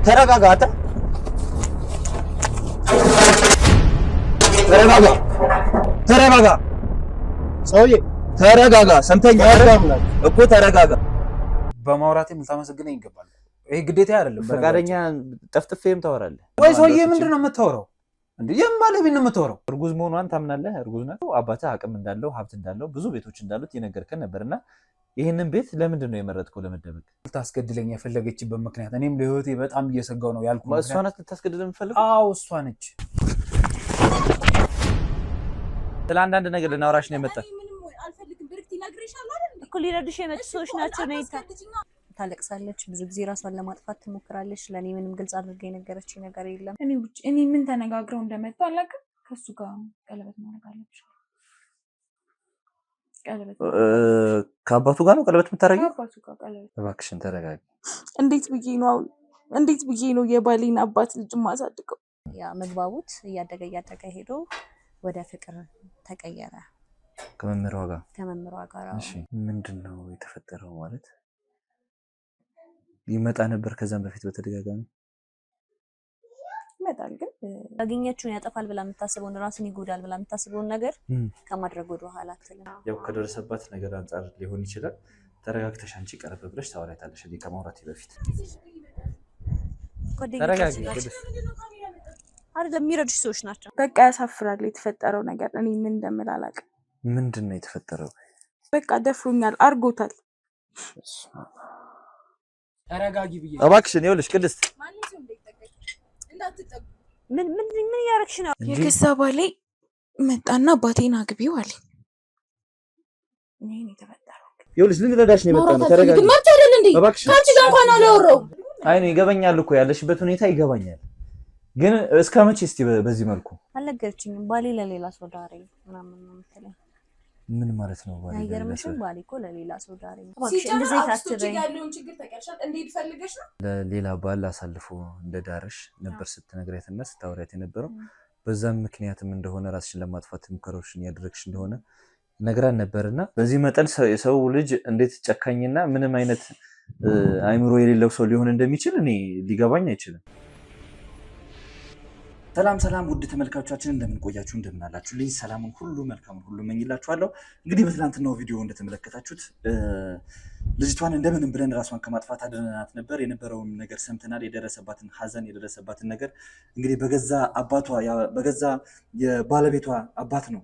ተረጋጋ አታ ተረጋጋ ሰውዬ ተረጋጋ ሰምተኛል እኮ ተረጋጋ በማውራቴ ልታመሰግነኝ ይገባል ይሄ ግዴታ አይደለም ፈቃደኛ ጠፍጥፌም ታወራለህ ወይ ሰውዬ ምንድነው የምታወራው እንዴ የማለብኝ ነው የምታወራው እርጉዝ መሆኗን ታምናለህ እርጉዝ ነው አባትህ አቅም እንዳለው ሀብት እንዳለው ብዙ ቤቶች እንዳሉት ይነገርከን ነበርና ይሄንን ቤት ለምንድን ነው የመረጥከው ለመደበቅ ልታስገድለኝ የፈለገችበት ምክንያት እኔም ለህይወቴ በጣም እየሰጋው ነው ያልኩት እሷ ናት ልታስገድለኝ የምፈልገው አዎ እሷ ነች ስለ አንዳንድ ነገር ልናወራሽ ነው የመጣ አልፈልግም ብርክት ይነግርሻል አይደል እኮ ሊረዱሽ የመጡ ሰዎች ናቸው ነው ታለቅሳለች ብዙ ጊዜ ራሷን ለማጥፋት ትሞክራለች ለኔ ምንም ግልጽ አድርጋ የነገረችኝ ነገር የለም እኔ ምን ተነጋግረው እንደመጣ አላውቅም ከሱ ጋር ቀለበት ማድረግ አለብሽ ቀለበት ከአባቱ ጋር ነው ቀለበት የምታደርጊው ከአባቱ ጋር ቀለበት እባክሽን ተረጋጊ እንዴት ብዬ ነው የባሌን አባት ልጅ ማሳድገው ያ መግባቡት እያደገ ሄዶ ወደ ፍቅር ተቀየረ ከመምሯ ጋር እሺ ምንድነው የተፈጠረው ማለት ይመጣ ነበር ከዛም በፊት በተደጋጋሚ ይመጣል ግን ያገኘችውን ያጠፋል ብላ የምታስበውን ራስን ይጎዳል ብላ የምታስበውን ነገር ከማድረግ ወደ ኋላ አትልም ያው ከደረሰባት ነገር አንፃር ሊሆን ይችላል ተረጋግተሽ አንቺ ቀረብ ብለሽ ታወራታለሽ ከማውራቴ በፊት ተረጋጊ አይደለም የሚረዱሽ ሰዎች ናቸው በቃ ያሳፍራል የተፈጠረው ነገር እኔ ምን እንደምል አላውቅም ምንድነው የተፈጠረው በቃ ደፍሮኛል አርጎታል ተረጋጊ ብዬ እባክሽን ይኸውልሽ ቅድስት ምን ያረክሽ ነው የከሳ ባሌ መጣና አባቴን አግቢው አለኝ እኔ ተፈጠረው ይኸውልሽ ልንረዳሽ ነው የመጣነው ተረጋጊ መብት አይደል እንዴ ካንቺ ጋር እንኳን አላወራው አይ ነው ይገባኛል እኮ ያለሽበት ሁኔታ ይገባኛል ግን እስከ መቼ እስቲ በዚህ መልኩ አልነገረችኝም ባሌ ለሌላ ሰው ዳሬ ምናምን ነው የምትለኝ ምን ማለት ነው ባሌ አይገርምሽም ባሌ እኮ ለሌላ ሰው ዳሬ እንደዚህ ታስበኝ ያለውን ችግር ተቀርሻል እንዴት ፈልገሽ ነው ለሌላ ባል አሳልፎ እንደዳርሽ ነበር ስትነግሪያትና ስታወሪያት የነበረው በዛም ምክንያትም እንደሆነ ራስሽን ለማጥፋት ሙከራዎችን ያደረግሽ እንደሆነ ነግራን ነበርና በዚህ መጠን የሰው ልጅ እንዴት ጨካኝና ምንም አይነት አይምሮ የሌለው ሰው ሊሆን እንደሚችል እኔ ሊገባኝ አይችልም ሰላም ውድ ተመልካቾቻችን እንደምን ቆያችሁ እንደምን አላችሁ ልጅ ሰላሙን ሁሉ መልካሙን ሁሉ መኝላችኋለሁ እንግዲህ በትናንትናው ቪዲዮ እንደተመለከታችሁት ልጅቷን እንደምንም ብለን ራሷን ከማጥፋት አድነናት ነበር የነበረውን ነገር ሰምተናል የደረሰባትን ሐዘን የደረሰባትን ነገር እንግዲህ በገዛ የባለቤቷ አባት ነው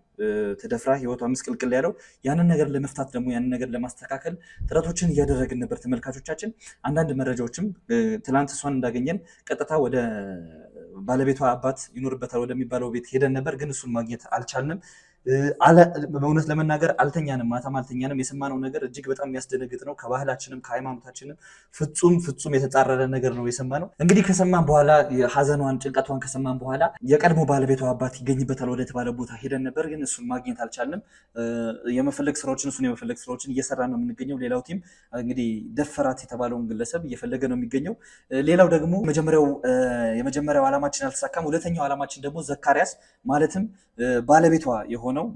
ተደፍራ ህይወቷ ምስቅልቅል ያለው ያንን ነገር ለመፍታት ደግሞ ያንን ነገር ለማስተካከል ጥረቶችን እያደረግን ነበር ተመልካቾቻችን አንዳንድ መረጃዎችም ትላንት እሷን እንዳገኘን ቀጥታ ወደ ባለቤቷ አባት ይኖርበታል ወደሚባለው ቤት ሄደን ነበር ግን እሱን ማግኘት አልቻልንም በእውነት ለመናገር አልተኛንም ማታም አልተኛንም የሰማነው ነገር እጅግ በጣም የሚያስደነግጥ ነው ከባህላችንም ከሃይማኖታችንም ፍጹም የተጻረረ ነገር ነው የሰማነው እንግዲህ ከሰማን በኋላ ሐዘኗን ጭንቀቷን ከሰማን በኋላ የቀድሞ ባለቤቷ አባት ይገኝበታል ወደ ተባለ ቦታ ሄደን ነበር ግን እሱን ማግኘት አልቻልንም የመፈለግ ስራዎችን እየሰራን ነው የምንገኘው ሌላው ቲም እንግዲህ ደፈራት የተባለውን ግለሰብ እየፈለገ ነው የሚገኘው ሌላው ደግሞ የመጀመሪያው ዓላማችን አልተሳካም ሁለተኛው ዓላማችን ደግሞ ዘካሪያስ ማለትም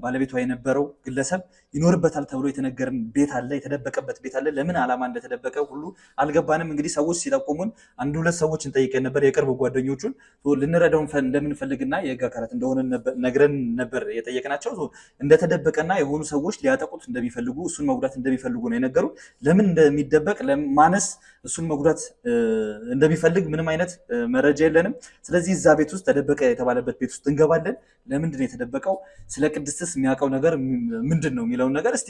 ባለቤቷ የነበረው ግለሰብ ይኖርበታል ተብሎ የተነገረን ቤት አለ የተደበቀበት ቤት አለ ለምን ዓላማ እንደተደበቀ ሁሉ አልገባንም እንግዲህ ሰዎች ሲጠቁሙን አንድ ሁለት ሰዎችን ጠይቀን ነበር የቅርብ ጓደኞቹን ልንረዳው እንደምንፈልግና የህግ አካላት እንደሆነ ነግረን ነበር የጠየቅናቸው እንደተደበቀና የሆኑ ሰዎች ሊያጠቁት እንደሚፈልጉ እሱን መጉዳት እንደሚፈልጉ ነው የነገሩን ለምን እንደሚደበቅ ለማነስ እሱን መጉዳት እንደሚፈልግ ምንም አይነት መረጃ የለንም ስለዚህ እዛ ቤት ውስጥ ተደበቀ የተባለበት ቤት ውስጥ እንገባለን ለምንድን ነው የተደበቀው ስለ ቅድስትስ የሚያውቀው ነገር ምንድነው የሚለው ነገር እስቲ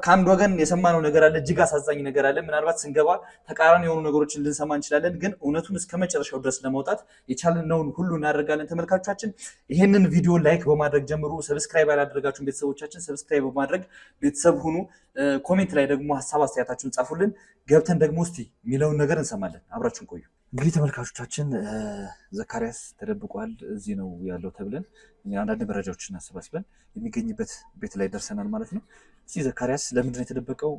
ከአንድ ወገን የሰማነው ነገር አለ እጅግ አሳዛኝ ነገር አለ ምናልባት ስንገባ ተቃራኒ የሆኑ ነገሮችን ልንሰማ እንችላለን ግን እውነቱን እስከመጨረሻው ድረስ ለማውጣት የቻልነውን ሁሉ እናደርጋለን ተመልካቾቻችን ይሄንን ቪዲዮ ላይክ በማድረግ ጀምሩ ሰብስክራይብ ያላደረጋችሁን ቤተሰቦቻችን ሰብስክራይብ በማድረግ ቤተሰብ ሁኑ ኮሜንት ላይ ደግሞ ሐሳብ አስተያየታችሁን ጻፉልን ገብተን ደግሞ እስቲ የሚለውን ነገር እንሰማለን አብራችሁን ቆዩ እንግዲህ ተመልካቾቻችን ዘካሪያስ ተደብቋል እዚህ ነው ያለው ተብለን አንዳንድ መረጃዎችን አሰባስበን የሚገኝበት ቤት ላይ ደርሰናል ማለት ነው እስቲ ዘካሪያስ ለምንድን ነው የተደበቀው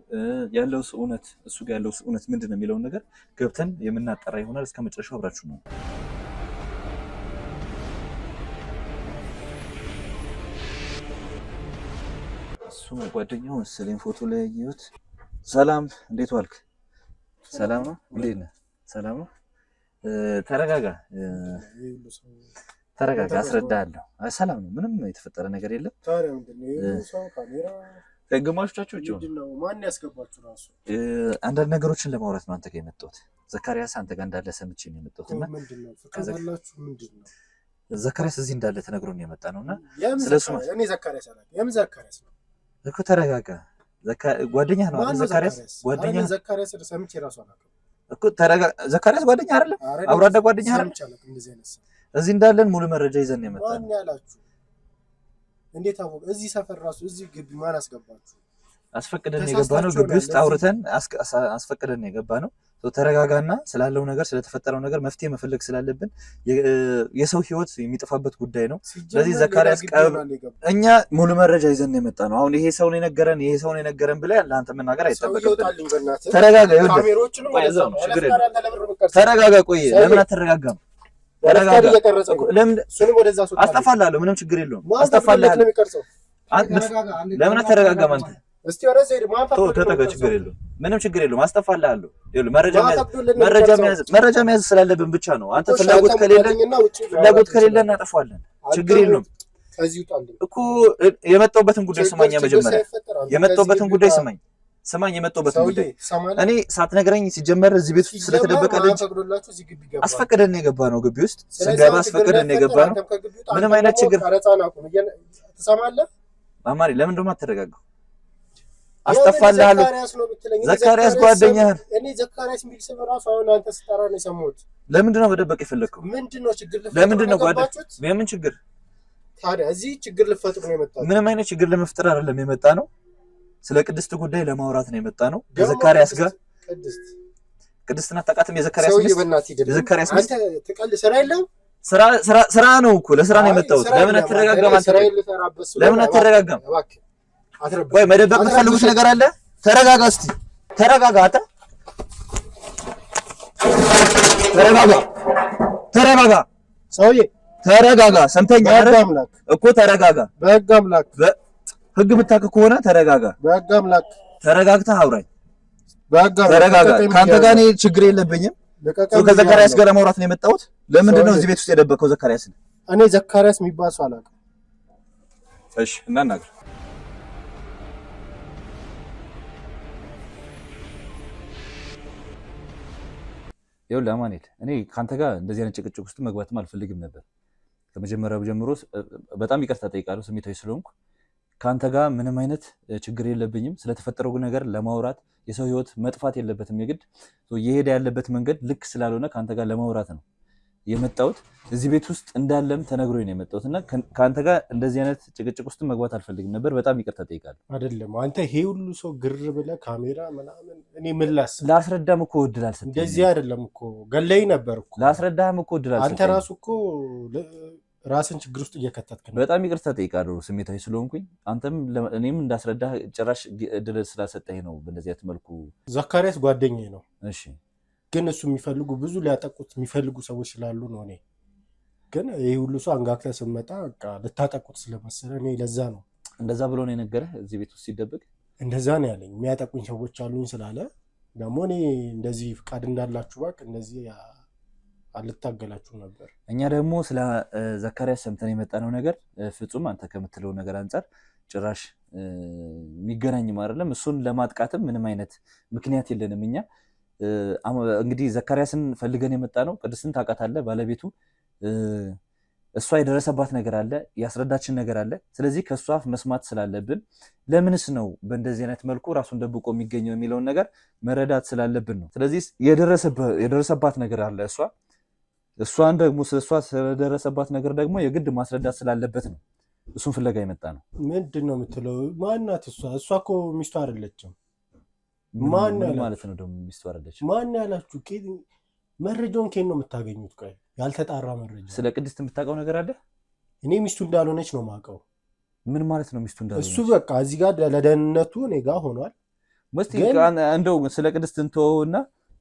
ያለው እውነት እሱ ጋር ያለው እውነት ምንድነው የሚለውን ነገር ገብተን የምናጠራ ይሆናል እስከ መጨረሻው አብራችሁ ነው እሱ ጓደኛው መሰለኝ ፎቶ ላይ ያየሁት ሰላም እንዴት ዋልክ ሰላም ነው እንዴት ነህ ሰላም ነው ተረጋጋ ተረጋጋ፣ አስረዳለሁ። ሰላም ነው፣ ምንም የተፈጠረ ነገር የለም። ታዲያ ምንድነው ይሄ ሰው ካሜራ ግማሾቻችሁ ምንድነው? ማን ያስገባችሁ ራሱ? አንዳንድ ነገሮችን ለማውራት ነው አንተ ጋር የመጣሁት። ዘካሪያስ አንተ ጋር እንዳለ ሰምቼ ነው የመጣሁት እና ምንድነው ፈቃዳላችሁ? ምንድነው ዘካሪያስ እዚህ እንዳለ ተነግሮን የመጣ ነውና ስለሱ እኔ ዘካሪያስ አላውቅም። የምን ዘካሪያስ ነው እኮ? ተረጋጋ። ጓደኛ ነው አይደል? ዘካሪያስ ጓደኛ ዘካሪያስ ሰምቼ ራሱ አላውቅም እኮ። ተረጋጋ። ዘካሪያስ ጓደኛ አይደለም? አብሮ አደግ ጓደኛ አይደለም? እዚህ እንዳለን ሙሉ መረጃ ይዘን ነው የመጣው። ማን ያላችሁ? እንዴት አወቅ? እዚህ ሰፈር ራሱ እዚህ ግቢ ማን አስገባችሁ? አስፈቅደን የገባ ነው። ግቢ ውስጥ አውርተን አስፈቅደን የገባ ነው። ተረጋጋና ስላለው ነገር ስለተፈጠረው ነገር መፍትሄ መፈለግ ስላለብን የሰው ህይወት የሚጠፋበት ጉዳይ ነው። ስለዚህ ዘካሪያስ እኛ ሙሉ መረጃ ይዘን ነው የመጣ ነው። አሁን ይሄ ሰው ነው የነገረን ብለህ ለአንተ መናገር አይጠበቅብህም። ተረጋጋ። ተረጋጋ። ቆይ ለምን አትረጋጋም? ተረጋጋ። አስጠፋልሃለሁ። ምንም ችግር የለውም። አስጠፋልሃለሁ። ለምን አትረጋጋም አንተ? እስቲ ወረዘ ተጠጋ። ችግር የለውም። ምንም ችግር የለውም። አስጠፋልሃለሁ። መረጃ መያዝ ስላለብን ብቻ ነው። አንተ ፍላጎት ከሌለ እናጠፋዋለን። ችግር የለውም እኮ። የመጣሁበትን ጉዳይ ስማኝ። መጀመሪያ የመጣሁበትን ጉዳይ ስማኝ። የመጣሁበትን ጉዳይ እኔ ሳትነግረኝ ሲጀመር እዚህ ቤት ውስጥ ስለተደበቀ ልጅ አስፈቅደን የገባ ነው። ግቢ ውስጥ ስንገባ አስፈቅደን የገባ ነው። ምንም አይነት ችግር ማማሪ ለምን እንደውም አትረጋጋው? አስጠፋልሃለሁ። ዘካሪያስ ጓደኛህን እኔ ዘካሪያስ የሚል ስም ራሱ አሁን አንተ ስጠራ ነው የሰማሁት። ለምንድን ነው መደበቅ የፈለግከው? ምንድነው ችግር? ለምንድን ነው ጓደኛህ? የምን ችግር? ታዲያ እዚህ ችግር ልፈጥሩ ነው የመጣው? ምንም አይነት ችግር ለመፍጠር አይደለም የመጣ ነው። ስለ ቅድስት ጉዳይ ለማውራት ነው የመጣ ነው። ከዘካሪያስ ጋር ቅድስትና ታውቃትም? የዘካሪያስ ሚስት አንተ ትቀልድ ስራ የለውም። ስራ ነው እኮ ለስራ ነው የመጣሁት። ለምን አትረጋጋም አንተ? ለምን አትረጋጋም? ወይ መደበቅ የምትፈልጉት ነገር አለ? ተረጋጋ። እስቲ ተረጋጋ። አንተ ተረጋጋ። ሰውዬ ተረጋጋ። ሰምተኛል አይደል እኮ? ተረጋጋ። በህግ አምላክ ህግ የምታውቅ ከሆነ ተረጋጋ። በህግ አምላክ ተረጋግተህ አውራኝ። ተረጋጋ። ከአንተ ጋር እኔ ችግር የለብኝም። ከዘካሪያስ ጋር ለማውራት ነው የመጣሁት። ለምንድን ነው እዚህ ቤት ውስጥ የደበቀው ዘካሪያስን? እኔ ዘካሪያስ የሚባል ሰው አላውቅም። እሺ እናናግር። ይኸውልህ አማኑኤል፣ እኔ ከአንተ ጋር እንደዚህ አይነት ጭቅጭቅ ውስጥ መግባትም አልፈልግም ነበር። ከመጀመሪያው ጀምሮ በጣም ይቅርታ ጠይቃለሁ ስሜታዊ ስለሆንኩ። ከአንተ ጋር ምንም አይነት ችግር የለብኝም። ስለተፈጠረው ነገር ለማውራት የሰው ህይወት መጥፋት የለበትም የግድ። እየሄደ ያለበት መንገድ ልክ ስላልሆነ ከአንተ ጋር ለማውራት ነው የመጣሁት። እዚህ ቤት ውስጥ እንዳለም ተነግሮኝ ነው የመጣሁት እና ከአንተ ጋር እንደዚህ አይነት ጭቅጭቅ ውስጥ መግባት አልፈልግም ነበር። በጣም ይቅርታ ጠይቃለሁ። አይደለም አንተ ይሄ ሁሉ ሰው ግር ብለህ ካሜራ ምናምን እኔ ምን ላስብ? ላስረዳም እኮ እድል አልሰጠኝም። እንደዚህ አይደለም እኮ ገለኝ ነበር እኮ። ላስረዳህም እኮ እድል አልሰጠኝም። አንተ ራሱ እኮ ራስን ችግር ውስጥ እየከተትክ ነው። በጣም ይቅርታ ጠይቃለሁ ስሜታዊ ስለሆንኩኝ። አንተም እኔም እንዳስረዳህ ጭራሽ እድል ስላልሰጠኝ ነው በእንደዚህ አይነት መልኩ። ዘካሪያስ ጓደኛዬ ነው። እሺ ግን እሱ የሚፈልጉ ብዙ ሊያጠቁት የሚፈልጉ ሰዎች ስላሉ ነው። እኔ ግን ይህ ሁሉ ሰው አንጋግተህ ስትመጣ ልታጠቁት ስለመሰለ እኔ ለዛ ነው እንደዛ ብሎ ነው የነገረህ። እዚህ ቤት ውስጥ ሲደበቅ እንደዛ ነው ያለኝ። የሚያጠቁኝ ሰዎች አሉኝ ስላለ ደግሞ እኔ እንደዚህ ፍቃድ እንዳላችሁ ባክ እንደዚህ አልታገላችሁ ነበር። እኛ ደግሞ ስለ ዘካሪያስ ሰምተን የመጣነው ነገር ፍጹም አንተ ከምትለው ነገር አንጻር ጭራሽ የሚገናኝም አይደለም። እሱን ለማጥቃትም ምንም አይነት ምክንያት የለንም እኛ። እንግዲህ ዘካሪያስን ፈልገን የመጣ ነው። ቅድስትን ታውቃታለህ፣ ባለቤቱ። እሷ የደረሰባት ነገር አለ፣ ያስረዳችን ነገር አለ። ስለዚህ ከእሷ መስማት ስላለብን ለምንስ ነው በእንደዚህ አይነት መልኩ ራሱን ደብቆ የሚገኘው የሚለውን ነገር መረዳት ስላለብን ነው። ስለዚህ የደረሰባት ነገር አለ እሷን ደግሞ ስለሷ ስለደረሰባት ነገር ደግሞ የግድ ማስረዳት ስላለበት ነው እሱን ፍለጋ የመጣ ነው። ምንድን ነው የምትለው? ማናት እሷ? እሷ እኮ ሚስቱ አይደለችም። ማን ማለት ነው ደግሞ ሚስቱ አይደለችም? ማን ያላችሁ? መረጃውን ከየት ነው የምታገኙት? ቆይ ያልተጣራ መረጃ ስለ ቅድስት የምታውቀው ነገር አለ? እኔ ሚስቱ እንዳልሆነች ነው የማውቀው። ምን ማለት ነው ሚስቱ እንዳልሆነች? እሱ በቃ እዚህ ጋር ለደህንነቱ እኔ ጋር ሆኗል። እንደው ስለ ቅድስት እንተወውና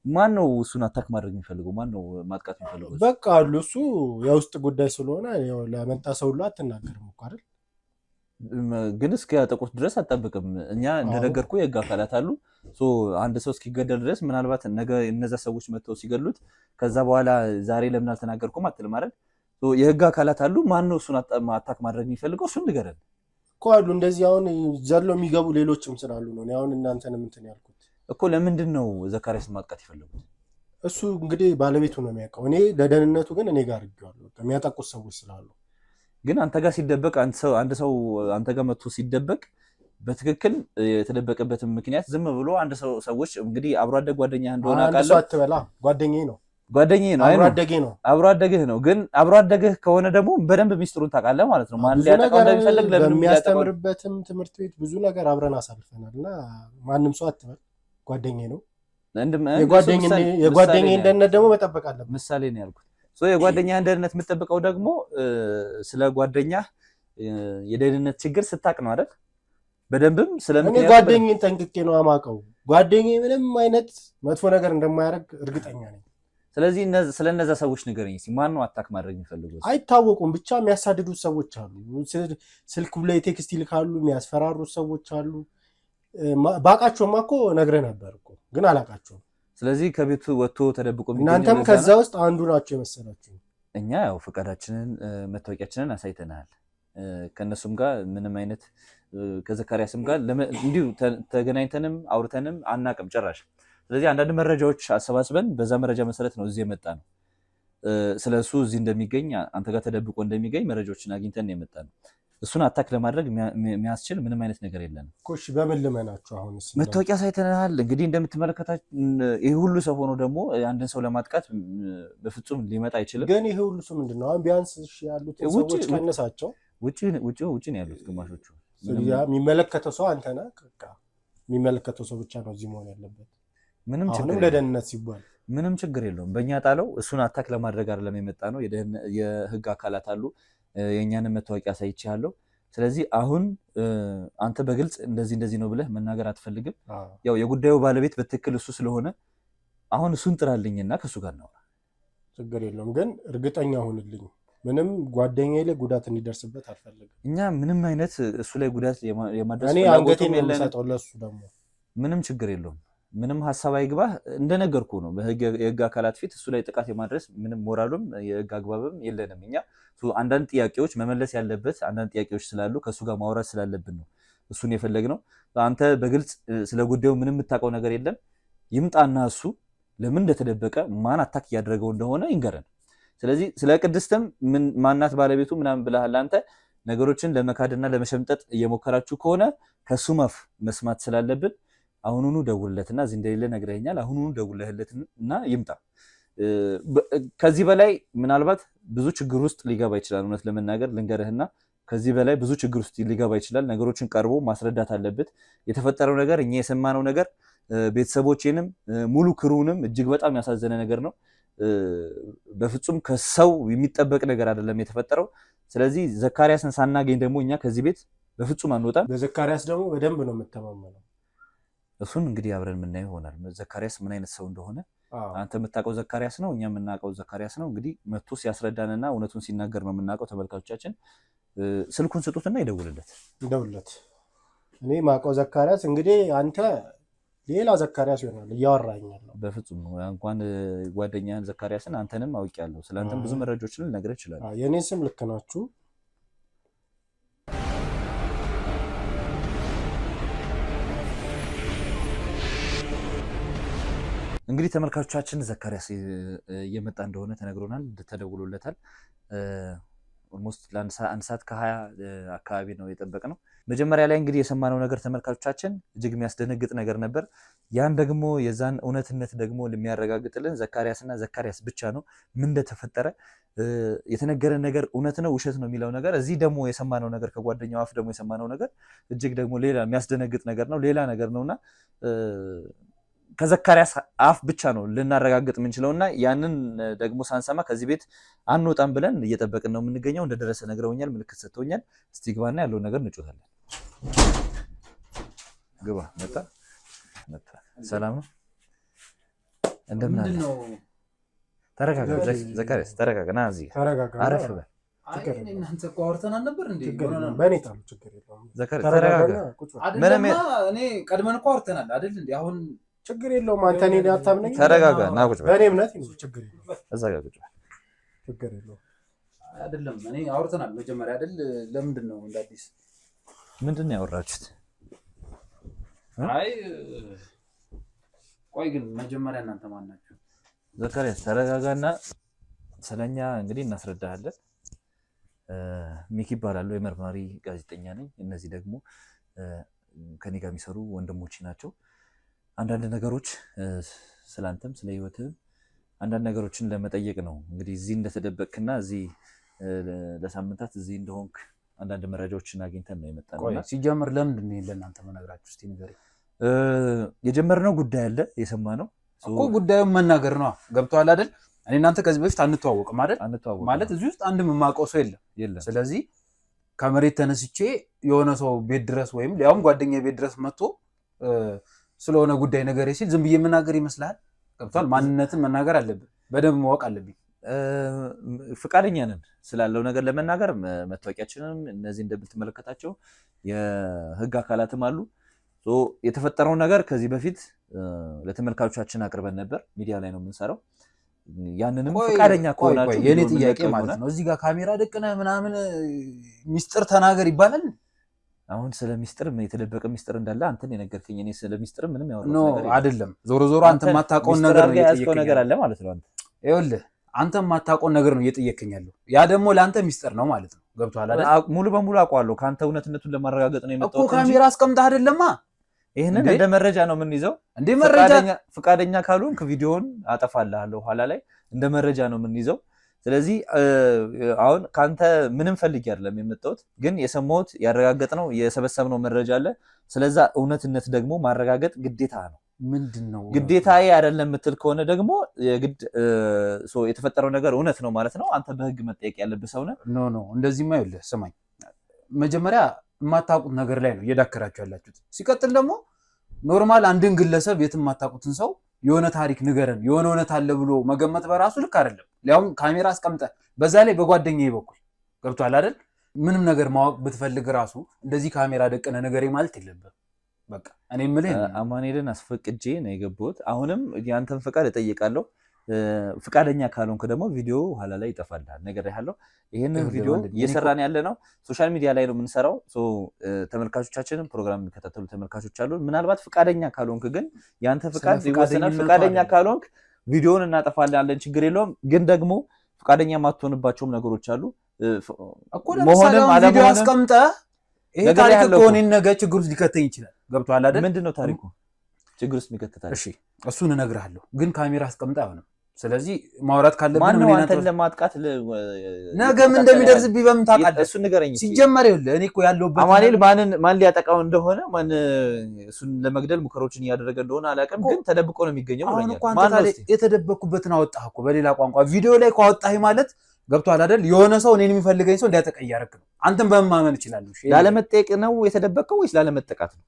ማን ነው እሱን አታክ ማድረግ የሚፈልገው? ማን ነው ማጥቃት የሚፈልገው? በቃ አሉ እሱ የውስጥ ጉዳይ ስለሆነ ለመጣ ሰው ሁሉ አትናገርም እኮ አይደል? ግን እስከ ያጠቁት ድረስ አትጠብቅም። እኛ እንደነገርኩ የህግ አካላት አሉ። አንድ ሰው እስኪገደል ድረስ ምናልባት ነገ እነዛ ሰዎች መጥተው ሲገሉት ከዛ በኋላ ዛሬ ለምን አልተናገርኩም አትልም አይደል? የህግ አካላት አሉ። ማን ነው እሱን አታክ ማድረግ የሚፈልገው? እሱን ንገረን እኮ አሉ። እንደዚህ አሁን ዘሎ የሚገቡ ሌሎችም ስላሉ ነው አሁን እናንተንም እንትን ያልኩት እኮ። ለምንድን ነው ዘካሪያስን ማጥቃት የፈለጉት? እሱ እንግዲህ ባለቤቱ ነው የሚያውቀው። እኔ ለደህንነቱ ግን እኔ ጋር አድርጌዋለሁ የሚያጠቁት ሰዎች ስላሉ። ግን አንተ ጋር ሲደበቅ አንድ ሰው አንተ ጋር መጥቶ ሲደበቅ በትክክል የተደበቀበትን ምክንያት ዝም ብሎ አንድ ሰዎች እንግዲህ አብሮ አደግ ጓደኛ እንደሆነ አውቃለሁ። አንድ ሰው አትበላ፣ ጓደኛዬ ነው አብሮ አደግህ ነው። ግን አብሮ አደግህ ከሆነ ደግሞ በደንብ ሚስጥሩን ታውቃለህ ማለት ነው። ማን ሊያጠቃው እንደሚፈልግ በሚያስተምርበትም ትምህርት ቤት ብዙ ነገር አብረን አሳልፈናል እና ማንም ሰው አትበል፣ ጓደኛዬ ነው። የጓደኛዬን ደህንነት ደግሞ መጠበቅ አለብን። ምሳሌ ነው ያልኩት። የጓደኛህን ደህንነት የምትጠብቀው ደግሞ ስለ ጓደኛህ የደህንነት ችግር ስታቅ ነው አይደል? በደንብም ስለምክንያት ጓደኛዬን ጠንቅቄ ነው የማውቀው። ጓደኛዬ ምንም አይነት መጥፎ ነገር እንደማያደርግ እርግጠኛ ነኝ። ስለዚህ ስለነዛ ሰዎች ንገረኝ እስኪ። ማን ነው አታክ ማድረግ የሚፈልጉት? አይታወቁም፣ ብቻ የሚያሳድዱት ሰዎች አሉ። ስልክ ላይ ቴክስት ይልካሉ፣ የሚያስፈራሩት ሰዎች አሉ። ባቃቸውማ እኮ ነግረህ ነበር እኮ ግን አላቃቸውም። ስለዚህ ከቤቱ ወጥቶ ተደብቆ እናንተም ከዛ ውስጥ አንዱ ናቸው የመሰላችሁ። እኛ ያው ፈቃዳችንን መታወቂያችንን አሳይተናል። ከነሱም ጋር ምንም አይነት ከዘካሪያስም ጋር እንዲሁ ተገናኝተንም አውርተንም አናቅም ጭራሽ። ስለዚህ አንዳንድ መረጃዎች አሰባስበን በዛ መረጃ መሰረት ነው እዚህ የመጣ ነው። ስለሱ እዚህ እንደሚገኝ አንተ ጋር ተደብቆ እንደሚገኝ መረጃዎችን አግኝተን የመጣ ነው። እሱን አታክ ለማድረግ የሚያስችል ምንም አይነት ነገር የለንም። ኮሽ በምን ልመናችሁ? አሁን መታወቂያ ሳይተናል። እንግዲህ እንደምትመለከታችሁ ይሄ ሁሉ ሰው ሆኖ ደግሞ አንድን ሰው ለማጥቃት በፍጹም ሊመጣ አይችልም። ግን ይሄ ሁሉ ሰው ምንድነው? አሁን ቢያንስ ያሉት ሰዎች ቀነሳቸው። ውጪ ነው ያሉት ግማሾቹ። የሚመለከተው ሰው አንተ ነህ። የሚመለከተው ሰው ብቻ ነው እዚህ መሆን ያለበት። ምንም ችግር ለደህንነት ሲባል ምንም ችግር የለውም። በእኛ ጣለው። እሱን አታክ ለማድረግ አይደለም የመጣ ነው። የህግ አካላት አሉ። የእኛንም መታወቂያ አሳይቼሃለሁ። ስለዚህ አሁን አንተ በግልጽ እንደዚህ ነው ብለህ መናገር አትፈልግም። ያው የጉዳዩ ባለቤት በትክክል እሱ ስለሆነ አሁን እሱን ጥራልኝና ከእሱ ጋር እናውራ። ችግር የለውም። ግን እርግጠኛ ሁንልኝ፣ ምንም ጓደኛዬ ላይ ጉዳት እንዲደርስበት አልፈልግም። እኛ ምንም አይነት እሱ ላይ ጉዳት የማድረስ እኔ አንገቴን የምሰጠው ለእሱ ደግሞ ምንም ችግር የለውም። ምንም ሀሳብ አይግባህ። እንደነገርኩ ነው የህግ አካላት ፊት እሱ ላይ ጥቃት የማድረስ ምንም ሞራሉም የህግ አግባብም የለንም። እኛ አንዳንድ ጥያቄዎች መመለስ ያለበት አንዳንድ ጥያቄዎች ስላሉ ከእሱ ጋር ማውራት ስላለብን ነው እሱን የፈለግነው። አንተ በግልጽ ስለ ጉዳዩ ምንም የምታውቀው ነገር የለም። ይምጣና እሱ ለምን እንደተደበቀ ማን አታክ እያደረገው እንደሆነ ይንገረን። ስለዚህ ስለ ቅድስትም ማናት ባለቤቱ ምናምን ብለሃል አንተ። ነገሮችን ለመካድና ለመሸምጠጥ እየሞከራችሁ ከሆነ ከሱ ማፍ መስማት ስላለብን አሁኑኑ ደውልለትና እዚህ እንደሌለ ነግረኸኛል። አሁኑኑ ደውልለትና ይምጣ። ከዚህ በላይ ምናልባት ብዙ ችግር ውስጥ ሊገባ ይችላል። እውነት ለመናገር ልንገርህና ከዚህ በላይ ብዙ ችግር ውስጥ ሊገባ ይችላል። ነገሮችን ቀርቦ ማስረዳት አለበት። የተፈጠረው ነገር እኛ የሰማነው ነገር ቤተሰቦቼንም ሙሉ ክሩንም እጅግ በጣም ያሳዘነ ነገር ነው። በፍጹም ከሰው የሚጠበቅ ነገር አይደለም የተፈጠረው። ስለዚህ ዘካሪያስን ሳናገኝ ደግሞ እኛ ከዚህ ቤት በፍጹም አንወጣም። በዘካሪያስ ደግሞ በደንብ ነው የምተማመነው። እሱን እንግዲህ አብረን የምናየው ይሆናል። ዘካሪያስ ምን አይነት ሰው እንደሆነ አንተ የምታውቀው ዘካሪያስ ነው፣ እኛ የምናውቀው ዘካሪያስ ነው። እንግዲህ መጥቶ ሲያስረዳንና እውነቱን ሲናገር ነው የምናውቀው። ተመልካቾቻችን ስልኩን ስጡትና ይደውልለት። እኔ የማውቀው ዘካሪያስ እንግዲህ አንተ ሌላ ዘካሪያስ ይሆናል እያወራኛል ነው። በፍጹም እንኳን ጓደኛህን ዘካሪያስን አንተንም አውቄያለሁ። ስለአንተም ብዙ መረጃዎችን ልነግርህ እችላለሁ። የኔ ስም ልክ ናችሁ። እንግዲህ ተመልካቾቻችን ዘካሪያስ እየመጣ እንደሆነ ተነግሮናል፣ ተደውሎለታል። ኦልሞስት ለአንድ ሰዓት ከ20 አካባቢ ነው የጠበቅነው። መጀመሪያ ላይ እንግዲህ የሰማነው ነገር ተመልካቾቻችን እጅግ የሚያስደነግጥ ነገር ነበር። ያን ደግሞ የዛን እውነትነት ደግሞ የሚያረጋግጥልን ዘካሪያስና ዘካሪያስ ብቻ ነው። ምን እንደተፈጠረ የተነገረን ነገር እውነት ነው ውሸት ነው የሚለው ነገር፣ እዚህ ደግሞ የሰማነው ነገር ከጓደኛው አፍ ደግሞ የሰማነው ነገር እጅግ ደግሞ ሌላ የሚያስደነግጥ ነገር ነው፣ ሌላ ነገር ነውና ከዘካሪያስ አፍ ብቻ ነው ልናረጋግጥ የምንችለውና ያንን ደግሞ ሳንሰማ ከዚህ ቤት አንወጣም ብለን እየጠበቅን ነው የምንገኘው። እንደደረሰ ነግረውኛል፣ ምልክት ሰጥተውኛል። እስቲ ግባና ያለውን ነገር እንጮታለን። ግባ። መጣ። ሰላም ነው? እንደምን አለ? ተረጋጋ ዘካሪያስ፣ ተረጋጋ። ና እዚህ አረፍ በል። እናንተ እኮ አውርተን አልነበር እንዴ? በእኔ ታም ችግር የለውም። ተረጋጋ። እኔ ቀድመን እኮ አውርተናል አይደል እንዴ? አሁን ችግር የለውም። አንተ እኔን አታምነኝ። ተረጋጋ እና ቁጭ በል። በእኔ እምነት ነው። ችግር የለውም። እዛ ጋር ቁጭ በል። ችግር የለውም። አይደለም እኔ አውርተናል መጀመሪያ አይደል? ለምንድን ነው እንደ አዲስ ምንድን ነው ያወራችሁት? አይ ቆይ ግን መጀመሪያ እናንተ ማን ናችሁ? ዘካሪያስ ተረጋጋና ስለኛ እንግዲህ እናስረዳሃለን። ሚኪ ይባላሉ፣ የመርማሪ ጋዜጠኛ ነኝ። እነዚህ ደግሞ ከኔ ጋር የሚሰሩ ወንድሞች ናቸው። አንዳንድ ነገሮች ስላንተም ስለ ህይወትህም አንዳንድ ነገሮችን ለመጠየቅ ነው እንግዲህ እዚህ እንደተደበቅክና እዚህ ለሳምንታት እዚህ እንደሆንክ አንዳንድ መረጃዎችን አግኝተን ነው የመጣነው። ሲጀምር ለምንድን ነው ለእናንተ መነግራችሁ? እስቲ ንገረኝ። የጀመርነው ጉዳይ አለ የሰማነው እኮ ጉዳዩን መናገር ነው። ገብቶሃል አይደል? እኔ እናንተ ከዚህ በፊት አንተዋወቅም አይደል? ማለት እዚህ ውስጥ አንድም የማውቀው ሰው የለም። ስለዚህ ከመሬት ተነስቼ የሆነ ሰው ቤት ድረስ ወይም ሊያውም ጓደኛ ቤት ድረስ መጥቶ ስለሆነ ጉዳይ ነገር ሲል ዝም ብዬ የምናገር ይመስልሃል? ገብቶሃል? ማንነትን መናገር አለብን፣ በደንብ ማወቅ አለብኝ። ፍቃደኛ ነን ስላለው ነገር ለመናገር። መታወቂያችንም እነዚህ እንደምትመለከታቸው የህግ አካላትም አሉ። የተፈጠረው ነገር ከዚህ በፊት ለተመልካቾቻችን አቅርበን ነበር። ሚዲያ ላይ ነው የምንሰራው። ያንንም ፍቃደኛ ከሆናችሁ የኔ ጥያቄ ማለት ነው እዚህ ጋር ካሜራ ደቅነ ምናምን ሚስጥር ተናገር ይባላል? አሁን ስለ ሚስጥር የተደበቀ ሚስጥር እንዳለ አንተን የነገርከኝ፣ እኔ ስለ ሚስጥር ምንም ያወራሁት ነገር አይደለም። ዞሮ ዞሮ አንተ የማታውቀውን ነገር ነው የጠየቀኝ ነገር አለ ማለት ነው። አንተ ይኸውልህ አንተ የማታውቀውን ነገር ነው እየጠየቀኝ ያለው። ያ ደግሞ ለአንተ ሚስጥር ነው ማለት ነው። ገብቶሃል አይደል? ሙሉ በሙሉ አውቀዋለሁ። ከአንተ እውነትነቱን ለማረጋገጥ ነው የመጣሁት እኮ። ካሜራ አስቀምጠህ አይደለማ? ይሄንን እንደ መረጃ ነው የምንይዘው። እንደ መረጃ ፍቃደኛ ካልሆንክ ቪዲዮውን አጠፋልሃለሁ ኋላ ላይ። እንደ መረጃ ነው የምንይዘው። ስለዚህ አሁን ካንተ ምንም ፈልጌ አይደለም የመጣሁት፣ ግን የሰማሁት ያረጋገጥነው የሰበሰብነው መረጃ አለ። ስለዛ እውነትነት ደግሞ ማረጋገጥ ግዴታ ነው። ምንድነው ግዴታዬ አይደለም የምትል ከሆነ ደግሞ የግድ የተፈጠረው ነገር እውነት ነው ማለት ነው። አንተ በህግ መጠየቅ ያለብህ ሰው ነህ። ኖ እንደዚህማ ይኸውልህ ስማኝ፣ መጀመሪያ የማታውቁት ነገር ላይ ነው እየዳከራችሁ ያላችሁት። ሲቀጥል ደግሞ ኖርማል አንድን ግለሰብ የትም የማታውቁትን ሰው የሆነ ታሪክ ንገረን የሆነ እውነት አለ ብሎ መገመት በራሱ ልክ አይደለም። ሊያውም ካሜራ አስቀምጠህ በዛ ላይ በጓደኛዬ በኩል ገብቶሃል አይደል? ምንም ነገር ማወቅ ብትፈልግ ራሱ እንደዚህ ካሜራ ደቀነ ነገሬ ማለት የለብህም። በቃ እኔ የምልህ አማኑኤልን አስፈቅጄ ነው የገባሁት። አሁንም ያንተን ፈቃድ እጠይቃለሁ። ፍቃደኛ ካልሆንክ ደግሞ ቪዲዮ ኋላ ላይ ይጠፋልሃል። ነገር ያለው ይሄንን ቪዲዮ እየሰራን ያለ ነው ሶሻል ሚዲያ ላይ ነው የምንሰራው። ተመልካቾቻችንም ፕሮግራም የሚከታተሉ ተመልካቾች አሉ። ምናልባት ፍቃደኛ ካልሆንክ ግን ያንተ ፍቃድ ይወሰናል። ፍቃደኛ ካልሆንክ ቪዲዮውን እናጠፋለን፣ ችግር የለውም። ግን ደግሞ ፍቃደኛ የማትሆንባቸውም ነገሮች አሉ። መሆንም አለመሆንም አስቀምጠህ ይሄ ታሪክ ከሆነ ነገ ችግር ውስጥ ሊከተኝ ይችላል። ገብቶሃል አይደል? ምንድነው ታሪኩ? ችግር ውስጥ የሚከተታል። እሺ እሱን እነግርሃለሁ፣ ግን ካሜራ አስቀምጠህ አይሆንም። ስለዚህ ማውራት ካለብን ማነው አንተን ለማጥቃት ነገም እንደሚደርስብኝ በምን ታውቃለህ? እሱን ንገረኝ። ሲጀመር ይኸውልህ እኔ እኮ ያለሁበት አማኑኤል ማን ሊያጠቃው እንደሆነ ማን እሱን ለመግደል ሙከራዎችን እያደረገ እንደሆነ አላውቅም፣ ግን ተደብቆ ነው የሚገኘው ብለኛል። ማን ነው የተደበኩበትን አወጣህ እኮ። በሌላ ቋንቋ ቪዲዮ ላይ ካወጣህ ማለት ገብቶሃል አይደል? የሆነ ሰው እኔን የሚፈልገኝ ሰው እንዲያጠቃ እያደረክ ነው። አንተን በምን ማመን እችላለሁ? ላለመጠየቅ ነው የተደበቀው ወይስ ላለመጠቃት ነው?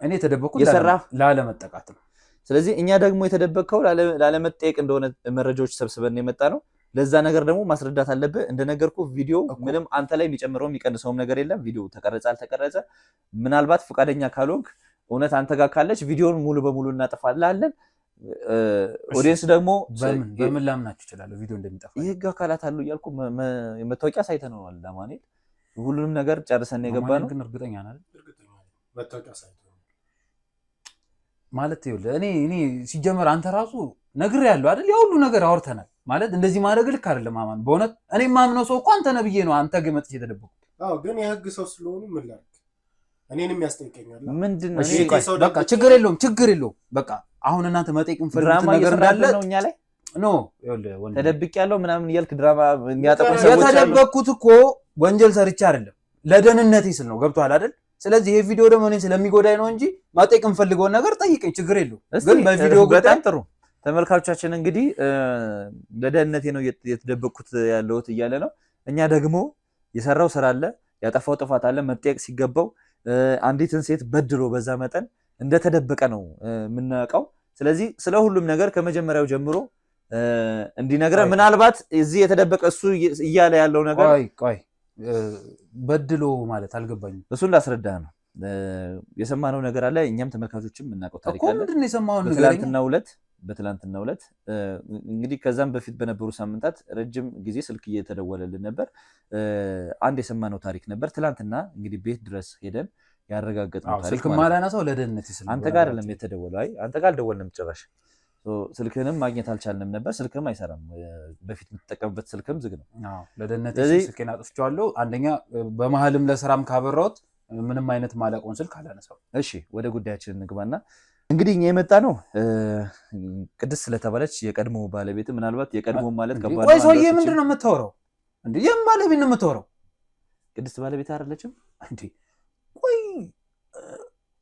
እኔ የተደበኩት ላለመጠቃት ነው። ስለዚህ እኛ ደግሞ የተደበቀው ላለመጠየቅ እንደሆነ መረጃዎች ሰብስበን የመጣ ነው። ለዛ ነገር ደግሞ ማስረዳት አለብህ። እንደነገርኩ ቪዲዮ ምንም አንተ ላይ የሚጨምረው የሚቀንሰውም ነገር የለም። ቪዲዮ ተቀረጸ አልተቀረጸ ምናልባት ፍቃደኛ ካልሆንክ እውነት አንተ ጋር ካለች ቪዲዮን ሙሉ በሙሉ እናጠፋለን። ኦዲየንስ ደግሞ በምን ላምናችሁ እችላለሁ ቪዲዮ እንደሚጠፋ? የህግ አካላት አሉ እያልኩ መታወቂያ ሳይተነዋል። ለማንኛውም ሁሉንም ነገር ጨርሰን የገባ ነው። ግን እርግጠኛ ነህ? መታወቂያ ሳይተነው ማለት ይኸውልህ እኔ ሲጀመር አንተ ራሱ ነግሬሃለሁ አይደል? ያ ሁሉ ነገር አውርተናል ማለት እንደዚህ ማድረግ ልክ አይደለም። አማን በእውነት እኔ ማምነው ሰው እኮ አንተ ነህ ብዬ ነው አንተ ግን መጥቼ የተደበኩት። አዎ ግን የህግ ሰው ስለሆኑ ምን ላድርግ? እኔንም ያስጠይቀኛል። ምንድነው? በቃ ችግር የለውም። በቃ አሁን እናንተ መጠየቅ እንፈልጉት ነገር እንዳለ ነው እኛ ላይ ኖ ይኸውልህ ወንድ ተደብቄያለሁ ምናምን እያልክ ድራማ የሚያጠቁ ሰዎች አሉ። የተደበኩት እኮ ወንጀል ሰርቼ አይደለም ለደህንነቴ ስል ነው። ገብቶሃል አይደል? ስለዚህ ይሄ ቪዲዮ ደግሞ እኔን ስለሚጎዳኝ ነው እንጂ መጠየቅ እንፈልገውን ነገር ጠይቀኝ፣ ችግር የለውም። ግን በቪዲዮ በጣም ጥሩ ተመልካቾቻችን እንግዲህ ለደህንነቴ ነው የተደበቅኩት ያለሁት እያለ ነው። እኛ ደግሞ የሰራው ስራ አለ፣ ያጠፋው ጥፋት አለ። መጠየቅ ሲገባው አንዲትን ሴት በድሎ በዛ መጠን እንደተደበቀ ነው የምናውቀው። ስለዚህ ስለ ሁሉም ነገር ከመጀመሪያው ጀምሮ እንዲነግረን ምናልባት እዚህ የተደበቀ እሱ እያለ ያለው ነገር ቆይ በድሎ ማለት አልገባኝም። እሱን ላስረዳ ነው። የሰማነው ነገር አለ፣ እኛም ተመልካቾችም እናውቀው ታሪክ አለ። ምንድን ነው የሰማው ነገር? በትላንትናው ዕለት እንግዲህ ከዛም በፊት በነበሩ ሳምንታት ረጅም ጊዜ ስልክ እየተደወለልን ነበር። አንድ የሰማነው ታሪክ ነበር። ትላንትና እንግዲህ ቤት ድረስ ሄደን ያረጋገጥነው ታሪክ ስልክ ማላነሳው ለደህንነት ይስል አንተ ጋር አይደለም የተደወለው። አይ አንተ ጋር አልደወልንም ጭራሽ። ስልክህንም ማግኘት አልቻልንም ነበር። ስልክህም አይሰራም። በፊት የምትጠቀምበት ስልክህም ዝግ ነው። ለደህንነት ስልኬን አጥፍቼዋለሁ። አንደኛ በመሀልም ለስራም ካበራሁት ምንም አይነት ማለቀውን ስልክ አላነሳው። እሺ ወደ ጉዳያችን እንግባና እንግዲህ እኛ የመጣ ነው ቅድስት ስለተባለች የቀድሞ ባለቤት ምናልባት የቀድሞ ማለት ከባድ ነው። ቆይ ሰውዬ ምንድን ነው የምታወራው እንዴ? ባለቤት ነው የምታወራው? ቅድስት ባለቤት አይደለችም እንዴ? ቆይ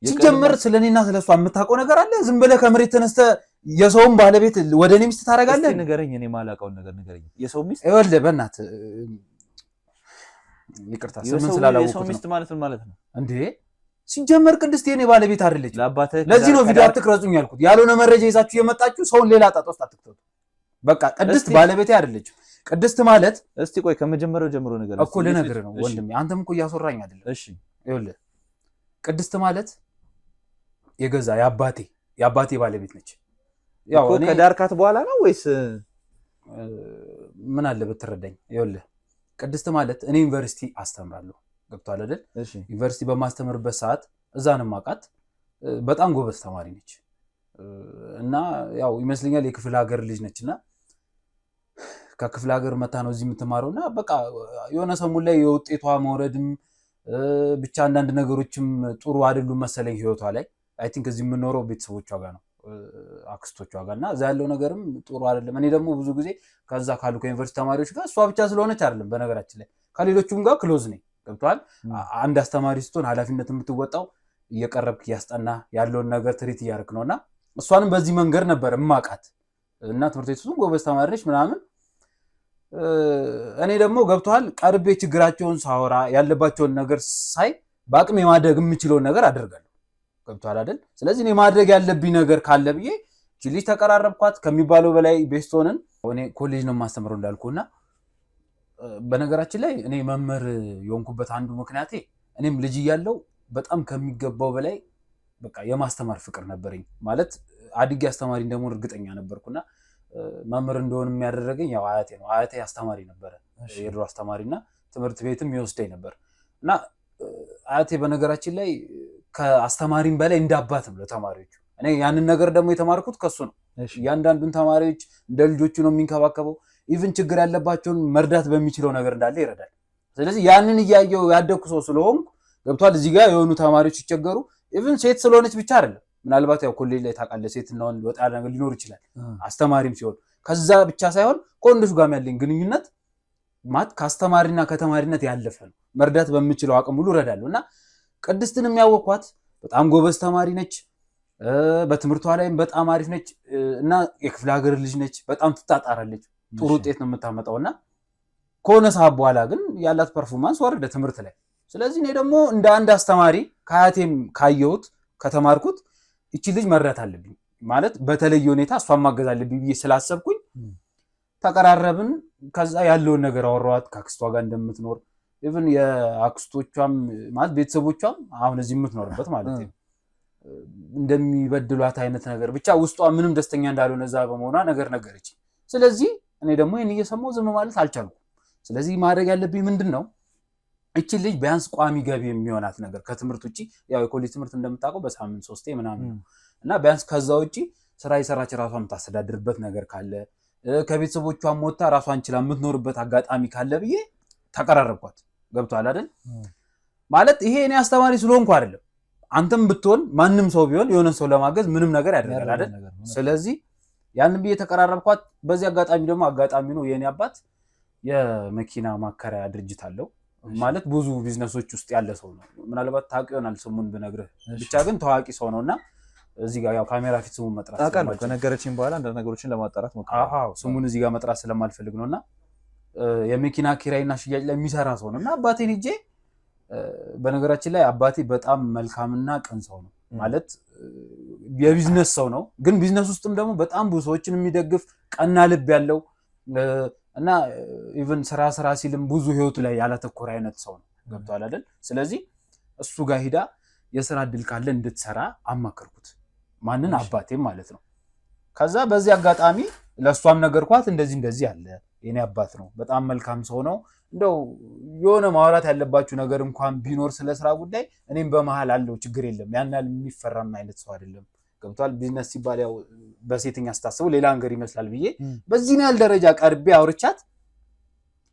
ሲጀመር ስለኔና ስለሷ የምታውቀው ነገር አለ? ዝም ብለህ ከመሬት ተነስተህ የሰውን ባለቤት ወደ እኔ ሚስት ታደርጋለህ? እስቲ ንገረኝ። እኔ ማላውቀውን ነገር ንገረኝ። የሰው ሚስት ይኸውልህ፣ በእናትህ ይቅርታ ስምን ስላላወቁት ነው። የሰው ሚስት ማለት ምን ማለት ነው እንዴ? ሲጀመር ቅድስት የኔ ባለቤት አይደለች። ለአባትህ ለዚህ ነው ቪዲዮ አትቅረጹኝ ያልኩት። ያልሆነ መረጃ ይዛችሁ የመጣችሁ ሰውን ሌላ ጣጣ ውስጥ አትክተቱ። በቃ ቅድስት ባለቤቴ አይደለችም። ቅድስት ማለት እስቲ ቆይ ከመጀመሪያው ጀምሮ ነገር እኮ ልነግርህ ነው ወንድሜ። አንተም እኮ እያስወራኝ አይደለም። እሺ ይኸውልህ፣ ቅድስት ማለት የገዛ የአባቴ ባለቤት ነች። ያው እኔ ከዳርካት በኋላ ነው ወይስ ምን አለ ብትረዳኝ? ይኸውልህ ቅድስት ማለት እኔ ዩኒቨርሲቲ አስተምራለሁ። ገብቷል አይደል? ዩኒቨርሲቲ በማስተምርበት ሰዓት እዛንም ማቃት በጣም ጎበዝ ተማሪ ነች እና ያው ይመስለኛል የክፍለ ሀገር ልጅ ነችና ከክፍለ ሀገር መታ ነው እዚህ የምትማረውና በቃ የሆነ ሰሞን ላይ የውጤቷ መውረድም ብቻ አንዳንድ ነገሮችም ጥሩ አይደሉም መሰለኝ ህይወቷ ላይ። አይ ቲንክ እዚህ የምኖረው ቤተሰቦቿ ጋር ነው አክስቶቿ ጋር እና እዛ ያለው ነገርም ጥሩ አይደለም። እኔ ደግሞ ብዙ ጊዜ ከዛ ካሉ ከዩኒቨርሲቲ ተማሪዎች ጋር እሷ ብቻ ስለሆነች አይደለም በነገራችን ላይ ከሌሎቹም ጋር ክሎዝ ነኝ። ገብቷል? አንድ አስተማሪ ስትሆን ኃላፊነት የምትወጣው እየቀረብክ እያስጠና ያለውን ነገር ትሪት እያደረክ ነውና እሷንም በዚህ መንገድ ነበር እማቃት እና ትምህርት ቤት ውስጥ ጎበዝ ተማሪ ነች ምናምን። እኔ ደግሞ ገብቷል ቀርቤ ችግራቸውን ሳወራ ያለባቸውን ነገር ሳይ በአቅሜ ማድረግ የምችለውን ነገር አደርጋለሁ። ገብቷል አይደል? ስለዚህ እኔ ማድረግ ያለብኝ ነገር ካለ ብዬ ልጅ ተቀራረብኳት ከሚባለው በላይ ቤስት ሆነን። እኔ ኮሌጅ ነው የማስተምረው እንዳልኩና በነገራችን ላይ እኔ መምህር የሆንኩበት አንዱ ምክንያቴ እኔም ልጅ እያለሁ በጣም ከሚገባው በላይ በቃ የማስተማር ፍቅር ነበረኝ። ማለት አድጌ አስተማሪ እንደሆነ እርግጠኛ ነበርኩና መምህር እንደሆነ የሚያደረገኝ ያው አያቴ ነው። አያቴ አስተማሪ ነበረ፣ የድሮ አስተማሪና ትምህርት ቤትም ይወስደኝ ነበር እና አያቴ በነገራችን ላይ ከአስተማሪም በላይ እንዳባትም ለተማሪዎቹ። እኔ ያንን ነገር ደግሞ የተማርኩት ከሱ ነው። እያንዳንዱን ተማሪዎች እንደ ልጆቹ ነው የሚንከባከበው። ኢቭን ችግር ያለባቸውን መርዳት በሚችለው ነገር እንዳለ ይረዳል። ስለዚህ ያንን እያየው ያደኩ ሰው ስለሆንኩ ገብቷል። እዚህ ጋር የሆኑ ተማሪዎች ሲቸገሩ ኢቭን ሴት ስለሆነች ብቻ አይደለም፣ ምናልባት ያው ኮሌጅ ላይ ታውቃለህ ሴትና ወንድ ወጣ ያለ ነገር ሊኖር ይችላል። አስተማሪም ሲሆን ከዛ ብቻ ሳይሆን ከወንዶች ጋር ያለኝ ግንኙነት ማለት ከአስተማሪና ከተማሪነት ያለፈ ነው። መርዳት በሚችለው አቅም ሁሉ እረዳለሁ እና ቅድስትን የሚያወኳት በጣም ጎበዝ ተማሪ ነች። በትምህርቷ ላይም በጣም አሪፍ ነች እና የክፍለ ሀገር ልጅ ነች። በጣም ትጣጣራለች፣ ጥሩ ውጤት ነው የምታመጣው እና ከሆነ ሰዓት በኋላ ግን ያላት ፐርፎርማንስ ወረደ ትምህርት ላይ። ስለዚህ እኔ ደግሞ እንደ አንድ አስተማሪ ከአያቴም ካየሁት ከተማርኩት እቺ ልጅ መርዳት አለብኝ ማለት በተለየ ሁኔታ እሷን ማገዝ አለብኝ ብዬ ስላሰብኩኝ ተቀራረብን። ከዛ ያለውን ነገር አወራኋት ከአክስቷ ጋር እንደምትኖር ኢቭን የአክስቶቿም ማለት ቤተሰቦቿም አሁን እዚህ የምትኖርበት ማለት ነው እንደሚበድሏት አይነት ነገር ብቻ ውስጧ ምንም ደስተኛ እንዳልሆነ እዛ በመሆኗ ነገር ነገረች። ስለዚህ እኔ ደግሞ ይሄን እየሰማሁ ዝም ማለት አልቻልኩም። ስለዚህ ማድረግ ያለብኝ ምንድን ነው እቺ ልጅ ቢያንስ ቋሚ ገቢ የሚሆናት ነገር ከትምህርት ውጪ ያው የኮሌጅ ትምህርት እንደምታውቀው በሳምንት 3 ምናምን እና ቢያንስ ከዛ ውጪ ስራ የሰራች ራሷን የምታስተዳድርበት ነገር ካለ ከቤተሰቦቿም ወጣ ራሷን ችላ የምትኖርበት አጋጣሚ ካለ ብዬ ተቀራረብኳት። ገብቷል አይደል? ማለት ይሄ እኔ አስተማሪ ስለሆንኩ አይደለም። አንተም ብትሆን ማንም ሰው ቢሆን የሆነ ሰው ለማገዝ ምንም ነገር ያደርጋል አይደል? ስለዚህ ያንን ብዬ ተቀራረብኳት። በዚህ አጋጣሚ ደግሞ አጋጣሚ ነው የኔ አባት የመኪና ማከራያ ድርጅት አለው። ማለት ብዙ ቢዝነሶች ውስጥ ያለ ሰው ነው። ምናልባት ታውቂው ይሆናል ስሙን ብነግርህ፣ ብቻ ግን ታዋቂ ሰው ነውና እዚህ ጋር ያው ካሜራ ፊት ስሙን መጥራት ታውቃለህ። ከነገረችኝ በኋላ አንድ ነገሮችን ለማጣራት ሞክራለሁ። አዎ ስሙን እዚህ ጋር መጥራት ስለማልፈልግ ነውና የመኪና ኪራይና ሽያጭ ላይ የሚሰራ ሰው ነውና አባቴን ሂጄ በነገራችን ላይ አባቴ በጣም መልካምና ቅን ሰው ነው። ማለት የቢዝነስ ሰው ነው፣ ግን ቢዝነስ ውስጥም ደግሞ በጣም ብዙ ሰዎችን የሚደግፍ ቀና ልብ ያለው እና ኢቭን ስራ ሲልም ብዙ ህይወቱ ላይ ያላተኮረ አይነት ሰው ነው። ገብቷል አይደል? ስለዚህ እሱ ጋር ሂዳ የስራ እድል ካለ እንድትሰራ አማከርኩት። ማንን? አባቴም ማለት ነው። ከዛ በዚህ አጋጣሚ ለሷም ነገርኳት። እንደዚህ አለ የኔ አባት ነው፣ በጣም መልካም ሰው ነው። እንደው የሆነ ማውራት ያለባችሁ ነገር እንኳን ቢኖር ስለ ስራ ጉዳይ እኔም በመሃል አለው፣ ችግር የለም። ያን ያህል የሚፈራም አይነት ሰው አይደለም። ገብቷል? ቢዝነስ ሲባል ያው በሴተኛ አስተሳሰቡ ሌላ ነገር ይመስላል ብዬ በዚህ ያህል ደረጃ ቀርቤ አውርቻት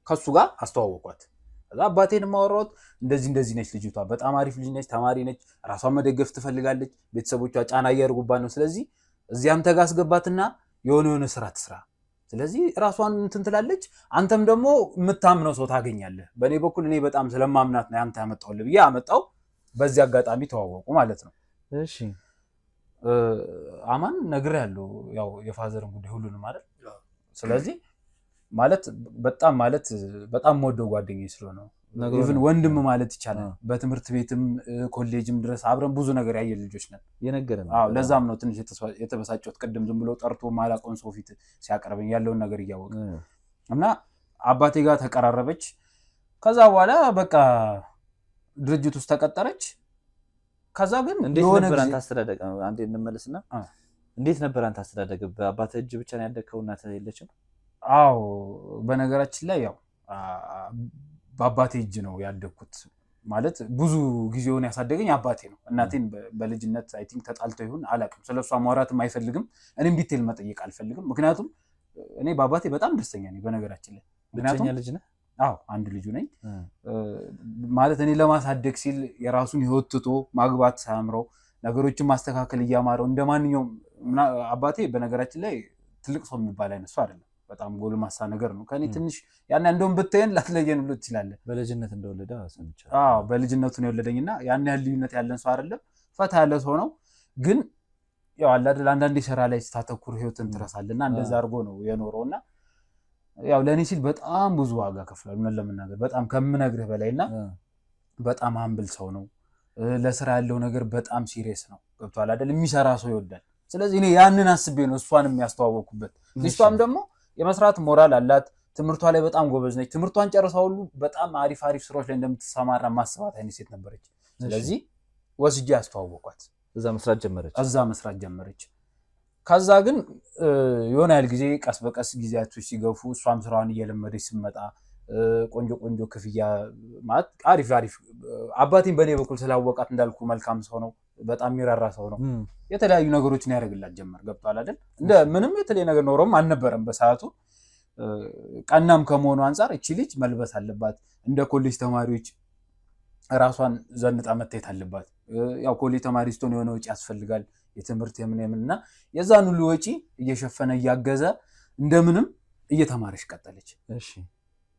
ከሱ ጋር አስተዋወቋት። ከዛ አባቴን ማወራሁት እንደዚህ ነች ልጅቷ፣ በጣም አሪፍ ልጅ ነች፣ ተማሪ ነች፣ ራሷን መደገፍ ትፈልጋለች፣ ቤተሰቦቿ ጫና እያደረጉባት ነው። ስለዚህ እዚያም ተጋ አስገባትና የሆነ ስራ ትስራ፣ ስለዚህ ራሷን እንትን ትላለች፣ አንተም ደግሞ የምታምነው ሰው ታገኛለህ። በእኔ በኩል እኔ በጣም ስለማምናት ነው አንተ ያመጣውልህ ብዬ አመጣው። በዚህ አጋጣሚ ተዋወቁ ማለት ነው። እሺ አማን ነግሬያለሁ፣ ያው የፋዘርን ጉዳይ ሁሉንም አይደል። ስለዚህ በጣም ወደው ጓደኛዬ ስለሆነ ኢቭን ወንድም ማለት ይቻላል። በትምህርት ቤትም ኮሌጅም ድረስ አብረን ብዙ ነገር ያየን ልጆች ነን። የነገረን ለዛም ነው ትንሽ የተበሳጨሁት ቅድም ዝም ብሎ ጠርቶ ማላውቀውን ሰው ፊት ሲያቀርበኝ ያለውን ነገር እያወቀ እና አባቴ ጋር ተቀራረበች። ከዛ በኋላ በቃ ድርጅት ውስጥ ተቀጠረች። ከዛ ግን እንዴት ነበር አንተ አስተዳደግ? አንዴ እንመለስና እንዴት ነበር አንተ አስተዳደግ? በአባቴ እጅ ብቻ ነው ያደግከው? እናትህ የለችም? አዎ በነገራችን ላይ ያው በአባቴ እጅ ነው ያደግኩት። ማለት ብዙ ጊዜውን ያሳደገኝ አባቴ ነው። እናቴን በልጅነት አይ ቲንክ ተጣልተው ይሁን አላውቅም፣ ስለሷ ማውራትም አይፈልግም፣ እኔም ዲቴል መጠየቅ አልፈልግም። ምክንያቱም እኔ በአባቴ በጣም ደስተኛ ነኝ በነገራችን ላይ። ብቸኛ ልጅ ነህ? አዎ አንድ ልጁ ነኝ። ማለት እኔ ለማሳደግ ሲል የራሱን ህይወት ትቶ ማግባት ሳያምረው ነገሮችን ማስተካከል እያማረው እንደማንኛውም አባቴ በነገራችን ላይ ትልቅ ሰው የሚባል አይነት ሰው አይደለም። በጣም ጎልማሳ ነገር ነው ከኔ ትንሽ ያን እንደውም ብትየን ላትለየን ብሎ ትችላለህ። በልጅነት እንደወለደ ሰምቻለሁ። አዎ በልጅነቱ ነው የወለደኝና ያን ያህል ልዩነት ያለን ሰው አይደለም። ፈታ ያለ ሰው ነው። ግን ያው አለ አይደል አንዳንዴ ስራ ላይ ስታተኩር ህይወትን ትረሳለና እንደዛ አድርጎ ነው የኖረውና ያው ለኔ ሲል በጣም ብዙ ዋጋ ከፍሏል። ምን ለምናገር በጣም ከምነግርህ በላይና በጣም አምብል ሰው ነው። ለስራ ያለው ነገር በጣም ሲሪየስ ነው። ገብቷል አይደል? የሚሰራ ሰው ይወዳል። ስለዚህ እኔ ያንን አስቤ ነው እሷንም ያስተዋወቅኩበት። ልጅቷም ደግሞ የመስራት ሞራል አላት። ትምህርቷ ላይ በጣም ጎበዝ ነች። ትምህርቷን ጨርሳ ሁሉ በጣም አሪፍ ስራዎች ላይ እንደምትሰማራ ማስባት አይነት ሴት ነበረች። ስለዚህ ወስጄ ያስተዋወቋት፣ እዛ መስራት ጀመረች። ከዛ ግን የሆነ ያህል ጊዜ ቀስ በቀስ ጊዜያቶች ሲገፉ እሷም ስራዋን እየለመደች ስመጣ ቆንጆ ክፍያ ማለት አሪፍ አባቴን በእኔ በኩል ስላወቃት እንዳልኩ መልካም ሰው ነው፣ በጣም የሚራራ ሰው ነው። የተለያዩ ነገሮችን ያደርግላት ጀመር። ገብቷል አይደል? እንደ ምንም የተለየ ነገር ኖሮም አልነበረም በሰዓቱ። ቀናም ከመሆኑ አንጻር እቺ ልጅ መልበስ አለባት፣ እንደ ኮሌጅ ተማሪዎች ራሷን ዘንጣ መታየት አለባት። ያው ኮሌጅ ተማሪ ስትሆን የሆነ ወጪ ያስፈልጋል፣ የትምህርት የምንና የዛን ሁሉ ወጪ እየሸፈነ እያገዘ እንደምንም እየተማረች ቀጠለች። እሺ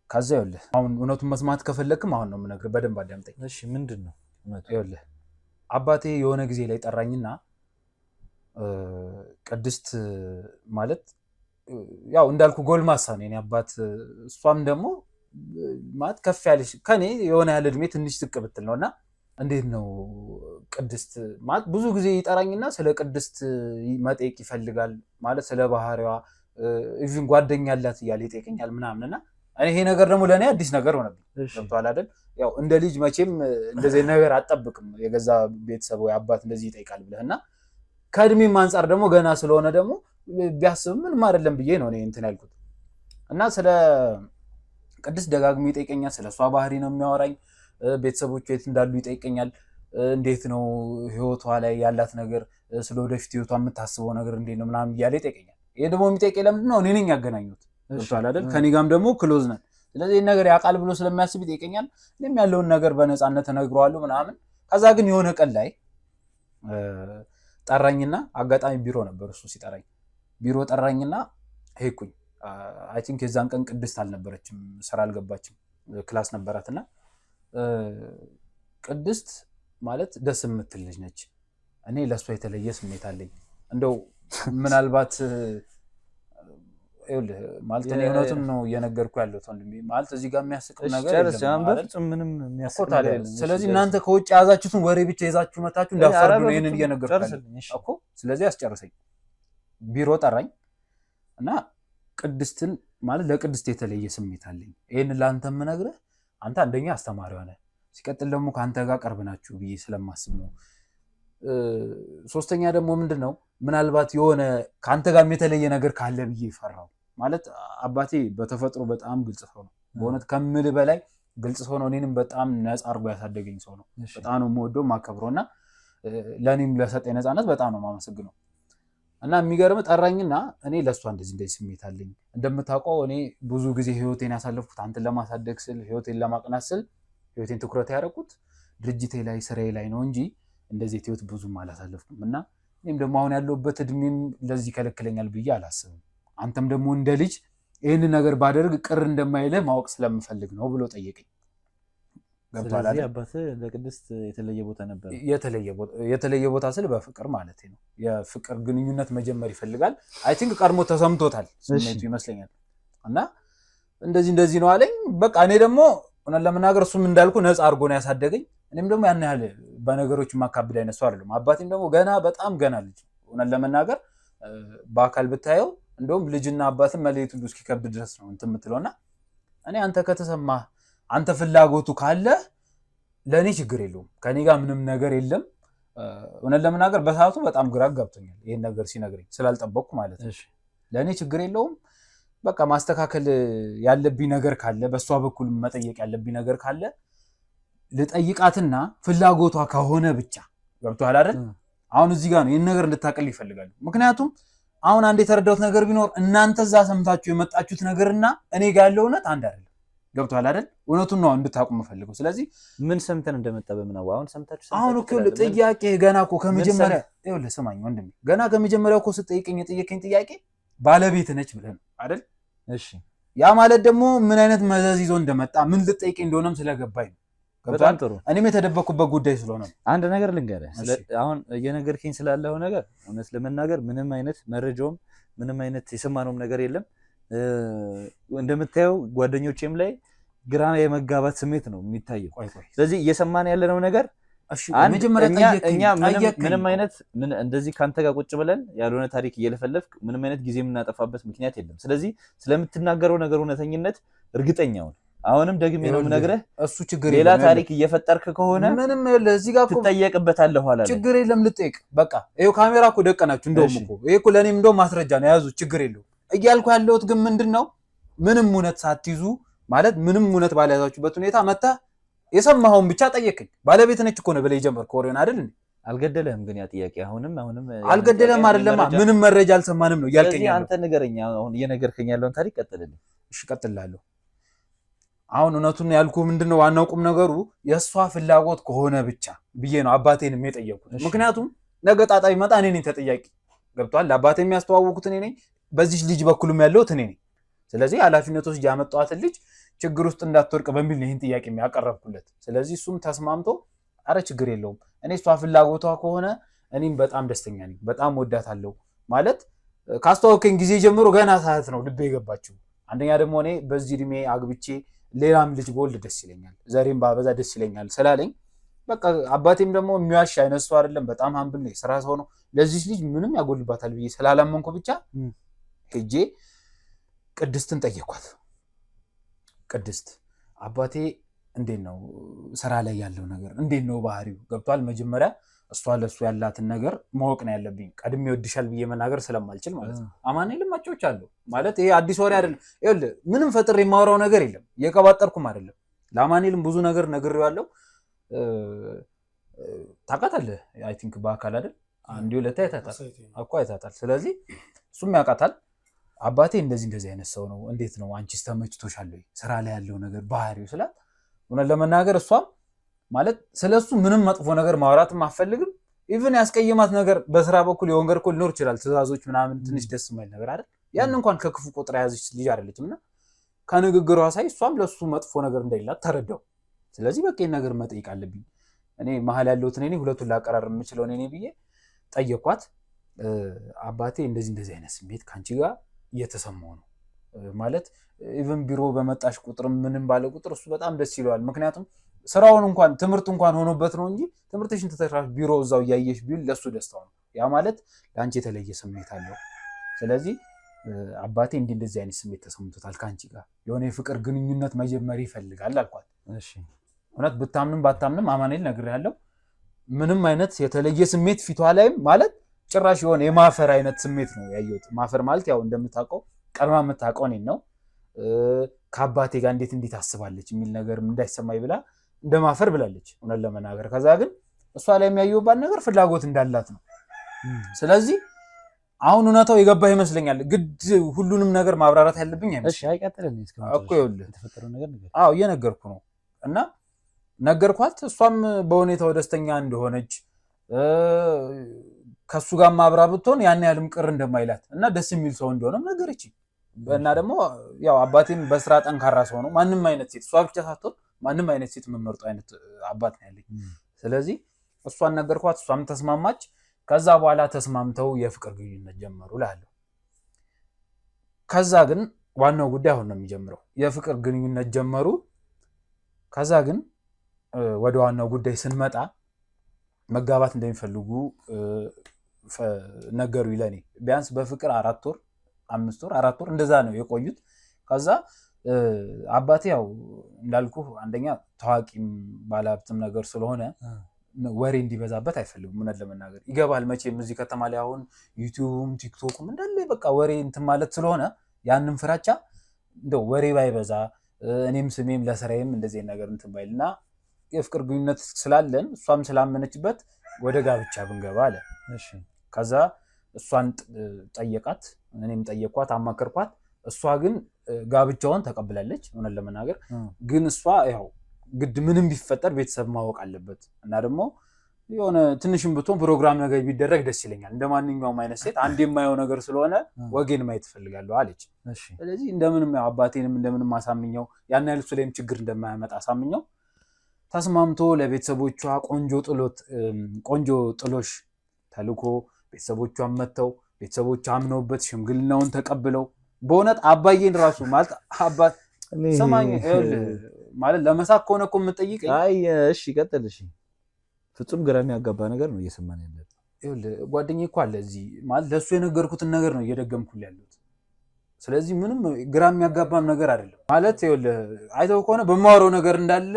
ከዛ ይኸውልህ አሁን እውነቱን መስማት ከፈለክም አሁን ነው የምነግርህ፣ በደንብ አዳምጠኝ። እሺ ምንድነው እውነቱ? ይኸውልህ አባቴ የሆነ ጊዜ ላይ ጠራኝና ቅድስት ማለት ያው እንዳልኩ ጎልማሳ ነው የኔ አባት። እሷም ደግሞ ማለት ከፍ ያለች ከኔ የሆነ ያህል እድሜ ትንሽ ዝቅ ብትል ነውና እንዴት ነው ቅድስት ማለት ብዙ ጊዜ ይጠራኝና ስለ ቅድስት መጠየቅ ይፈልጋል። ማለት ስለ ባህሪዋ ኢቭን ጓደኛ አላት እያለ ይጠይቀኛል ምናምንና ይሄ ነገር ደግሞ ለእኔ አዲስ ነገር ሆነብኝ። ገብቶሃል አይደል? ያው እንደ ልጅ መቼም እንደዚህ ነገር አትጠብቅም፣ የገዛ ቤተሰብ ወይ አባት እንደዚህ ይጠይቃል ብለህና ከእድሜም አንጻር ደግሞ ገና ስለሆነ ደግሞ ቢያስብ ምንም አይደለም ብዬ ነው እኔ እንትን ያልኩት። እና ስለ ቅድስት ደጋግሞ ይጠይቀኛል። ስለ እሷ ባህሪ ነው የሚያወራኝ። ቤተሰቦቿ የት እንዳሉ ይጠይቀኛል። እንዴት ነው ህይወቷ ላይ ያላት ነገር፣ ስለ ወደፊት ህይወቷ የምታስበው ነገር እንዴት ነው ምናምን እያለ ይጠይቀኛል። ይሄ ደግሞ የሚጠይቀኝ ለምንድን ነው? እኔ ነኝ ያገናኙት። ገብቶሃል አይደል? ከኔ ጋርም ደግሞ ክሎዝ ነን። ስለዚህ ይሄን ነገር ያውቃል ብሎ ስለሚያስብ ይጠይቀኛል። እኔም ያለውን ነገር በነፃነት እነግረዋለሁ ምናምን። ከዛ ግን የሆነ ቀን ላይ ጠራኝና አጋጣሚ ቢሮ ነበር እሱ ሲጠራኝ፣ ቢሮ ጠራኝና ሄድኩኝ። አይ ቲንክ የዛን ቀን ቅድስት አልነበረችም፣ ስራ አልገባችም፣ ክላስ ነበራትና ቅድስት ማለት ደስ የምትል ልጅ ነች። እኔ ለእሷ የተለየ ስሜት አለኝ። እንደው ምናልባት ይኸውልህ ማለት እኔ እውነቱን ነው እየነገርኩ ያለሁት ወንድሜ። ማለት እዚህ ጋር የሚያስቅም ነገር የለም። ስለዚህ እናንተ ከውጭ የያዛችሁትን ወሬ ብቻ ይዛችሁ መታችሁ እንዳፈርዱ ነው ይሄንን እየነገርኩ ያለሁት እኮ። ስለዚህ አስጨርሰኝ። ቢሮ ጠራኝ እና ቅድስትን ማለት ለቅድስት የተለየ ስሜት አለኝ። ይሄን ለአንተ የምነግርህ አንተ አንደኛ አስተማሪዋ ነህ፣ ሲቀጥል ደግሞ ከአንተ ጋር ቀርብ ናችሁ ብዬ ስለማስብ ነው። ሶስተኛ ደግሞ ምንድነው ምናልባት የሆነ ከአንተ ጋር የተለየ ነገር ካለ ብዬ ፈራው። ማለት አባቴ በተፈጥሮ በጣም ግልጽ ሰው ነው፣ በእውነት ከምል በላይ ግልጽ ሰው ነው። እኔንም በጣም ነፃ አድርጎ ያሳደገኝ ሰው ነው። በጣም ነው የምወደው የማከብረው እና ለእኔም ለሰጠኝ ነፃነት በጣም ነው የማመሰግነው። እና የሚገርም ጠራኝና እኔ ለእሷ እንደዚህ ስሜት አለኝ። እንደምታውቀው እኔ ብዙ ጊዜ ህይወቴን ያሳለፍኩት አንተን ለማሳደግ ስል ህይወቴን ለማቅናት ስል ህይወቴን ትኩረት ያደረኩት ድርጅቴ ላይ ስራዬ ላይ ነው እንጂ እንደዚህ ህይወት ብዙም አላሳለፍኩም። እና እኔም ደግሞ አሁን ያለሁበት እድሜም ለዚህ ይከለክለኛል ብዬ አላስብም። አንተም ደግሞ እንደ ልጅ ይህን ነገር ባደርግ ቅር እንደማይልህ ማወቅ ስለምፈልግ ነው ብሎ ጠየቀኝ። ስለዚህ አባትህ ለቅድስት የተለየ ቦታ ነበር? የተለየ ቦታ ስል በፍቅር ማለት ነው። የፍቅር ግንኙነት መጀመር ይፈልጋል። አይ ቲንክ ቀድሞ ተሰምቶታል ስሜቱ ይመስለኛል። እና እንደዚህ ነው አለኝ። በቃ እኔ ደግሞ እውነት ለመናገር እሱም እንዳልኩ ነፃ አድርጎ ነው ያሳደገኝ። እኔም ደግሞ ያን ያህል በነገሮች ማካብድ አይነት ሰው አይደለም። አባቴም ደግሞ በጣም ገና ልጅ እውነት ለመናገር በአካል ብታየው እንደውም ልጅና አባትን መለየት ሁሉ እስኪከብድ ድረስ ነው እንትን የምትለውና እኔ አንተ ከተሰማህ አንተ ፍላጎቱ ካለ ለእኔ ችግር የለውም፣ ከኔ ጋር ምንም ነገር የለም። እውነት ለመናገር በሰዓቱ በጣም ግራ ገብቶኛል ይሄን ነገር ሲነግረኝ ስላልጠበቅኩ ማለት ነው። ለእኔ ችግር የለውም፣ በቃ ማስተካከል ያለብኝ ነገር ካለ በእሷ በኩል መጠየቅ ያለብኝ ነገር ካለ ልጠይቃትና ፍላጎቷ ከሆነ ብቻ ገብቶሃል አይደል? አሁን እዚህ ጋር ነው ይህን ነገር እንድታቀል ይፈልጋሉ። ምክንያቱም አሁን አንድ የተረዳሁት ነገር ቢኖር እናንተ እዛ ሰምታችሁ የመጣችሁት ነገርና እኔ ጋር ያለው እውነት አንድ አይደለም። ገብቶሃል አይደል? እውነቱን ነው እንድታውቁ የምፈልገው። ስለዚህ ምን ሰምተን እንደመጣ በምናው አሁን ሰምታችሁ አሁን እኮ ጥያቄ ገና እኮ ከመጀመሪያ ይኸውልህ ስማኝ ወንድሜ፣ ገና ከመጀመሪያው እኮ ስጠይቀኝ የጠየቀኝ ጥያቄ ባለቤት ነች ብለህ ነው አይደል? እሺ ያ ማለት ደግሞ ምን አይነት መዘዝ ይዞ እንደመጣ ምን ልጠይቀኝ እንደሆነም ስለገባኝ ነው። በጣም ጥሩ። እኔም የተደበኩበት ጉዳይ ስለሆነ አንድ ነገር ልንገርህ። አሁን እየነገርከኝ ስላለው ነገር እውነት ለመናገር ምንም አይነት መረጃውም ምንም አይነት የሰማነውም ነገር የለም። እንደምታየው ጓደኞቼም ላይ ግራ የመጋባት ስሜት ነው የሚታየው። ስለዚህ እየሰማን ያለነው ነገር እኛ ምንም አይነት እንደዚህ ካንተ ጋር ቁጭ ብለን ያልሆነ ታሪክ እየለፈለፍክ ምንም አይነት ጊዜ የምናጠፋበት ምክንያት የለም። ስለዚህ ስለምትናገረው ነገር እውነተኝነት እርግጠኛው ነው። አሁንም ደግሜ ነው የምነግርህ፣ እሱ ችግር ሌላ ታሪክ እየፈጠርክ ከሆነ ምንም እዚህ ጋር ትጠየቅበታለህ ኋላ ላይ። ችግር የለም ልጠይቅ። በቃ ይሄው ካሜራ እኮ ደቀናችሁ። እንደውም እኮ ይሄ እኮ ለኔም እንደውም ማስረጃ ነው ያዙ። ችግር የለውም እያልኩ ያለሁት ግን ምንድነው ምንም እውነት ሳትይዙ ማለት ምንም እውነት ባልያዛችሁበት ሁኔታ መጣ የሰማኸውን ብቻ ጠየቅኝ። ባለቤት ነች እኮ ነው ብለህ የጀመርክ ወሬውን አይደል እንዴ? አልገደለህም ግን ያ ጥያቄ አሁንም አልገደለህም አይደለም። ምንም መረጃ አልሰማንም ነው እያልከኝ ያለው። አንተ ንገረኝ፣ አሁን እየነገርከኝ ያለውን ታሪክ ቀጥልልኝ። እሺ እቀጥላለሁ። አሁን እውነቱን ያልኩ ምንድነው ዋናው ቁም ነገሩ የእሷ ፍላጎት ከሆነ ብቻ ብዬ ነው አባቴንም የጠየኩት። ምክንያቱም ነገ ጣጣ ቢመጣ እኔ ነኝ ተጠያቂ። ገብቷል? ለአባቴ የሚያስተዋውቁት እኔ ነኝ፣ በዚህ ልጅ በኩልም ያለሁት እኔ ነኝ። ስለዚህ ኃላፊነት ወስጄ ያመጣኋትን ልጅ ችግር ውስጥ እንዳትወርቅ በሚል ነው ይህን ጥያቄ ያቀረብኩለት። ስለዚህ እሱም ተስማምቶ አረ ችግር የለውም እኔ እሷ ፍላጎቷ ከሆነ እኔም በጣም ደስተኛ ነኝ፣ በጣም ወዳታለሁ ማለት ካስተዋወቀኝ ጊዜ ጀምሮ ገና ሰዓት ነው ልቤ የገባችው። አንደኛ ደግሞ እኔ በዚህ እድሜ አግብቼ ሌላም ልጅ በወልድ ደስ ይለኛል፣ ዘሬም ባበዛ ደስ ይለኛል ስላለኝ በቃ አባቴም ደግሞ የሚዋሽ አይነት ሰው አይደለም፣ በጣም ሀምብል ነው፣ የስራ ሰው ነው። ለዚህ ልጅ ምንም ያጎልባታል ብዬ ስላላመንኩ ብቻ ሄጄ ቅድስትን ጠየኳት። ቅድስት አባቴ እንዴት ነው ስራ ላይ ያለው ነገር እንዴት ነው ባህሪው? ገብቷል? መጀመሪያ እሷ ለሱ ያላትን ነገር ማወቅ ነው ያለብኝ፣ ቀድሜ ይወድሻል ብዬ መናገር ስለማልችል ማለት ነው። አማኑኤል ማጮች አለው ማለት ይሄ አዲስ ወሬ አይደለም። ይኸውልህ ምንም ፈጥሬ የማወራው ነገር የለም፣ የቀባጠርኩም አይደለም። ለአማኑኤልም ብዙ ነገር ነግሬዋለሁ። ታውቃታለህ አይ ቲንክ በአካል አይደል? አንዴ ሁለቴ አይታታል። ስለዚህ እሱም ያውቃታል። አባቴ እንደዚህ አይነት ሰው ነው፣ እንዴት ነው አንቺስ ተመችቶሻል ወይ ስራ ላይ ያለው ነገር ባህሪው ስላት፣ እውነት ለመናገር እሷም ማለት ስለሱ ምንም መጥፎ ነገር ማውራትም አትፈልግም። ኢቭን ያስቀየማት ነገር በስራ በኩል የወንገር እኮ ሊኖር ይችላል፣ ትእዛዞች ምናምን ትንሽ ደስ የማይል ነገር አይደል? ያን እንኳን ከክፉ ቁጥር የያዘች ልጅ አይደለችም እና ከንግግሯ ሳይ እሷም ለሱ መጥፎ ነገር እንደሌላት ተረዳው። ስለዚህ በቃ ይሄን ነገር መጠየቅ አለብኝ እኔ መሀል ያለሁት እኔ ሁለቱን ላቀራርብ የምችለው እኔ ብዬ ጠየኳት። አባቴ እንደዚህ አይነት ስሜት ካንቺ ጋር እየተሰማው ነው ማለት ኢቭን ቢሮ በመጣሽ ቁጥር ምንም ባለ ቁጥር እሱ በጣም ደስ ይለዋል። ምክንያቱም ስራውን እንኳን ትምህርት እንኳን ሆኖበት ነው እንጂ ትምህርትሽን ተተራሽ ቢሮ እዛው እያየሽ ቢል ለሱ ደስታው ነው። ያ ማለት ለአንቺ የተለየ ስሜት አለው። ስለዚህ አባቴ እንደዚህ አይነት ስሜት ተሰምቶታል ካንቺ ጋር የሆነ የፍቅር ግንኙነት መጀመር ይፈልጋል አልኳት። እሺ እውነት ብታምንም ባታምንም አማኑኤል ነግሬሃለሁ ምንም አይነት የተለየ ስሜት ፊቷ ላይም ማለት ጭራሽ የሆነ የማፈር አይነት ስሜት ነው ያየሁት። ማፈር ማለት ያው እንደምታውቀው ቀድማ የምታውቀው እኔን ነው ከአባቴ ጋር እንዴት አስባለች የሚል ነገርም እንዳይሰማኝ ብላ እንደማፈር ብላለች እውነት ለመናገር። ከዛ ግን እሷ ላይ የሚያየውባት ነገር ፍላጎት እንዳላት ነው። ስለዚህ አሁን እውነታው የገባህ ይመስለኛል። ግድ ሁሉንም ነገር ማብራራት ያለብኝ አይመስልም። እሺ አይቀጥልም እኮ ይኸውልህ የተፈጠረው ነገር ነገር አዎ እየነገርኩ ነው እና ነገርኳት። እሷም በሁኔታው ደስተኛ እንደሆነች ከሱ ጋር ማብራ ብትሆን ያን ያህልም ቅር እንደማይላት እና ደስ የሚል ሰው እንደሆነም ነገረች። እና ደግሞ ያው አባቴም በስራ ጠንካራ ሰው ነው። ማንም አይነት ሴት እሷ ብቻ ሳትሆን ማንም አይነት ሴት የምመርጠው አይነት አባት ነው ያለኝ። ስለዚህ እሷን ነገርኳት፣ እሷም ተስማማች። ከዛ በኋላ ተስማምተው የፍቅር ግንኙነት ጀመሩ እላለሁ። ከዛ ግን ዋናው ጉዳይ አሁን ነው የሚጀምረው። የፍቅር ግንኙነት ጀመሩ። ከዛ ግን ወደ ዋናው ጉዳይ ስንመጣ መጋባት እንደሚፈልጉ ነገሩ ይለኔ ቢያንስ በፍቅር 4 ወር 5 ወር 4 ወር እንደዛ ነው የቆዩት። ከዛ አባቴ ያው እንዳልኩ አንደኛ ታዋቂም ባለሀብትም ነገር ስለሆነ ወሬ እንዲበዛበት አይፈልግም። እውነት ለመናገር ይገባል መቼም እዚህ ከተማ ላይ አሁን ዩቲዩብም ቲክቶክም እንዳለ በቃ ወሬ እንትን ማለት ስለሆነ ያንን ፍራቻ እንደው ወሬ ባይበዛ እኔም ስሜም ለስራዬም እንደዚህ ነገር እንትን ባይልና የፍቅር ግንኙነት ስላለን እሷም ስላመነችበት ወደ ጋብቻ ብንገባ አለ። እሺ ከዛ እሷን ጠየቃት፣ እኔም ጠየኳት፣ አማከርኳት። እሷ ግን ጋብቻውን ተቀብላለች። እውነት ለመናገር ግን እሷ ያው ግድ ምንም ቢፈጠር ቤተሰብ ማወቅ አለበት እና ደግሞ የሆነ ትንሽም ብትሆን ፕሮግራም ነገር ቢደረግ ደስ ይለኛል። እንደ ማንኛውም አይነት ሴት አንድ የማየው ነገር ስለሆነ ወጌን ማየት ፈልጋለሁ አለች። ስለዚህ እንደምንም ያው አባቴንም እንደምንም አሳምኘው ያን ያህል እሱ ላይም ችግር እንደማያመጣ አሳምኘው ተስማምቶ ለቤተሰቦቿ ቆንጆ ጥሎሽ ተልኮ ቤተሰቦቿን መተው ቤተሰቦቿ አምነውበት ሽምግልናውን ተቀብለው በእውነት አባዬን ራሱ ማለት አባት ሰማኝ ማለት ለመሳቅ ከሆነ እኮ የምጠይቀኝ አይ እሺ ቀጥል። እሺ ፍጹም ግራ የሚያጋባ ነገር ነው እየሰማን ያለው። ይኸውልህ ጓደኛዬ እኮ አለ እዚህ ማለት ለእሱ የነገርኩትን ነገር ነው እየደገምኩልህ ያለሁት። ስለዚህ ምንም ግራ የሚያጋባም ነገር አይደለም ማለት ይኸውልህ አይተው ከሆነ በማወራው ነገር እንዳለ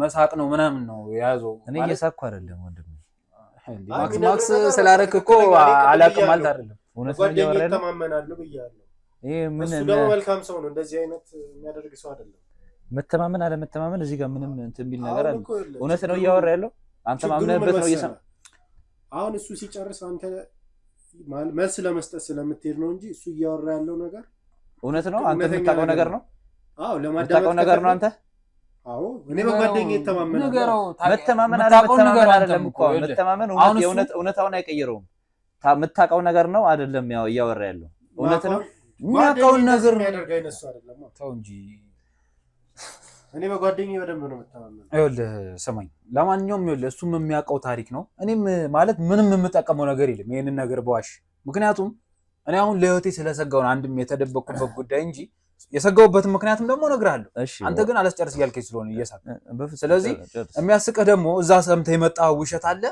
መሳቅ ነው ምናምን ነው የያዘው። እኔ እየሳቅኩ አይደለም ወንድም ማክስ ስላደረክ እኮ አላውቅም ማለት አይደለም። እውነት ነው ጓደኛዬ ተማመናለሁ ብያለሁ። ይሄ ምን እሱ ደግሞ መልካም ሰው ነው፣ እንደዚህ አይነት የሚያደርግ ሰው አይደለም። መተማመን አለመተማመን እዚህ ጋር ምንም እንትን ቢል ነገር አለ። እውነት ነው እያወራ ያለው አንተ ማምነህበት ነው እየሰማ። አሁን እሱ ሲጨርስ አንተ መልስ ለመስጠት ስለምትሄድ ነው እንጂ እሱ እያወራ ያለው ነገር እውነት ነው። አንተ የምታውቀው ነገር ነው። አዎ የምታውቀው ነገር ነው አንተ። አዎ እኔ በጓደኛዬ እተማመናለሁ። መተማመን አለመተማመን አይደለም እኮ መተማመን እውነታውን አይቀይረውም። የምታውቀው ነገር ነው አይደለም ያው እያወራ ያለው እውነት ነው። የሚያውቀውን ነገር የሚያደርግ አይነት ሰው አይደለም። ተው እንጂ እኔ በጓደኛዬ በደንብ ነው የምተማመነው። ይኸውልህ ስማኝ፣ ለማንኛውም ይኸውልህ እሱም የሚያውቀው ታሪክ ነው። እኔም ማለት ምንም የምጠቀመው ነገር የለም ይሄንን ነገር በዋሽ። ምክንያቱም እኔ አሁን ለህይወቴ ስለሰጋውን አንድም የተደበቅኩበት ጉዳይ እንጂ የሰጋውበትን ምክንያትም ደግሞ እነግርሃለሁ። አንተ ግን አላስጨርስ እያልከኝ ስለሆነ እየሳቅ። ስለዚህ የሚያስቅህ ደግሞ እዛ ሰምተህ የመጣህ ውሸት አለ፣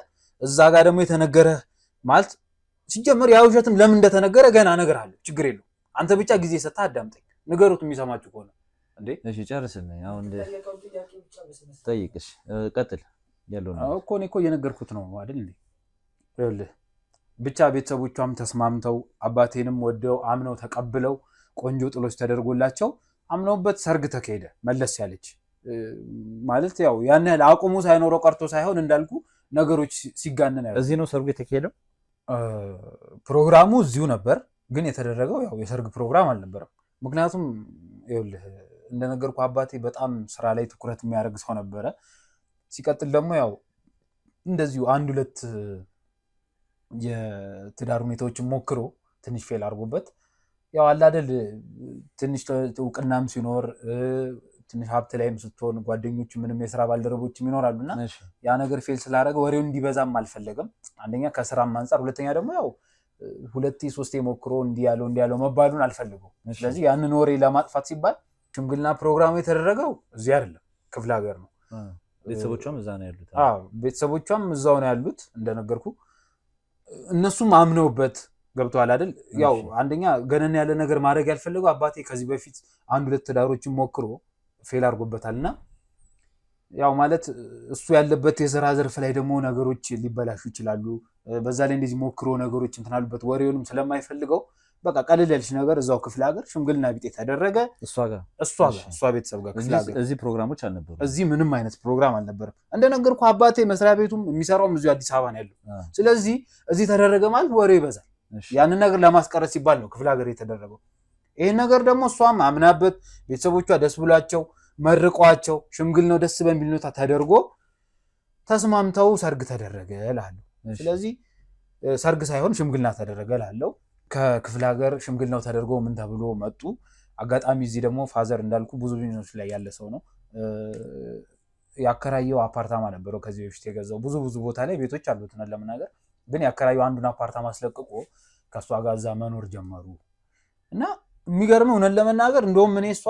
እዛ ጋር ደግሞ የተነገረህ ማለት ሲጀመር ያ ውሸትም ለምን እንደተነገረ ገና እነግርሃለሁ። ችግር የለውም። አንተ ብቻ ጊዜ ሰጥተህ አዳምጠኝ። ንገሩት የሚሰማችሁ ከሆነ እንዴ። እሺ ጨርስልኝ። አሁን ጠይቅሽ ቀጥል ያለው ነው እኮ እኔ እኮ እየነገርኩት ነው አይደል እንዴ? ይኸውልህ ብቻ ቤተሰቦቿም ተስማምተው አባቴንም ወደው አምነው ተቀብለው ቆንጆ ጥሎች ተደርጎላቸው አምነውበት ሰርግ ተካሄደ። መለስ ያለች ማለት ያው ያን ያህል አቁሙ ሳይኖረው ቀርቶ ሳይሆን እንዳልኩ ነገሮች ሲጋነን ያለው እዚህ ነው ሰርጉ የተካሄደው። ፕሮግራሙ እዚሁ ነበር፣ ግን የተደረገው ያው የሰርግ ፕሮግራም አልነበረም። ምክንያቱም ይኸውልህ እንደነገርኩ አባቴ በጣም ስራ ላይ ትኩረት የሚያደርግ ሰው ነበረ። ሲቀጥል ደግሞ ያው እንደዚሁ አንድ ሁለት የትዳር ሁኔታዎችን ሞክሮ ትንሽ ፌል አድርጎበት ያው አለ አይደል ትንሽ እውቅናም ሲኖር ትንሽ ሀብት ላይም ስትሆን ጓደኞች ምንም የስራ ባልደረቦችም ይኖራሉና ያ ነገር ፌል ስላደረገ ወሬውን እንዲበዛም አልፈለገም። አንደኛ ከስራም አንፃር፣ ሁለተኛ ደግሞ ያው ሁለቴ ሶስቴ ሞክሮ እንዲያለው መባሉን አልፈልገው። ስለዚህ ያንን ወሬ ለማጥፋት ሲባል ሽምግልና ፕሮግራሙ የተደረገው እዚህ አይደለም፣ ክፍለ ሀገር ነው። ቤተሰቦቿም እዛ ነው ያሉት። ቤተሰቦቿም እዛው ነው ያሉት እንደነገርኩ። እነሱም አምነውበት ገብቷል አይደል? ያው አንደኛ ገነን ያለ ነገር ማድረግ ያልፈለገው አባቴ ከዚህ በፊት 1-2 ትዳሮችን ሞክሮ ፌል አድርጎበታልና ያው ማለት እሱ ያለበት የሥራ ዘርፍ ላይ ደግሞ ነገሮች ሊበላሹ ይችላሉ። በዛ ላይ እንደዚህ ሞክሮ ነገሮች እንትናሉበት ወሬውንም ስለማይፈልገው በቃ ቀለል ያለች ነገር እዛው ክፍለ ሀገር ሽምግልና ቢጤ ተደረገ እሷ ቤተሰብ ጋር ክፍለ ሀገር። እዚህ ፕሮግራሞች አልነበሩ። እዚህ ምንም አይነት ፕሮግራም አልነበረም። እንደነገርኩ አባቴ መስሪያ ቤቱም የሚሰራውም እዚሁ አዲስ አበባ ነው ያለው። ስለዚህ እዚህ ተደረገ ማለት ወሬው ይበዛል። ያንን ነገር ለማስቀረት ሲባል ነው ክፍለ ሀገር የተደረገው። ይሄን ነገር ደግሞ እሷም አምናበት ቤተሰቦቿ ደስ ብሏቸው መርቋቸው ሽምግልናው ደስ በሚል ሁኔታ ተደርጎ ተስማምተው ሰርግ ተደረገ እላለሁ። ስለዚህ ሰርግ ሳይሆን ሽምግልና ተደረገ እላለሁ። ከክፍለ ሀገር ሽምግልናው ተደርጎ ምን ተብሎ መጡ። አጋጣሚ እዚህ ደግሞ ፋዘር እንዳልኩ ብዙ ቢዝነስ ላይ ያለ ሰው ነው። ያከራየው አፓርታማ ነበረው ከዚህ በፊት የገዛው። ብዙ ቦታ ላይ ቤቶች አሉት ነው ለምናገር፣ ግን ያከራየው አንዱን አፓርታማ አስለቅቆ ከሷ ጋር እዛ መኖር ጀመሩ እና የሚገርመው እውነት ለመናገር እንደውም እኔ እሷ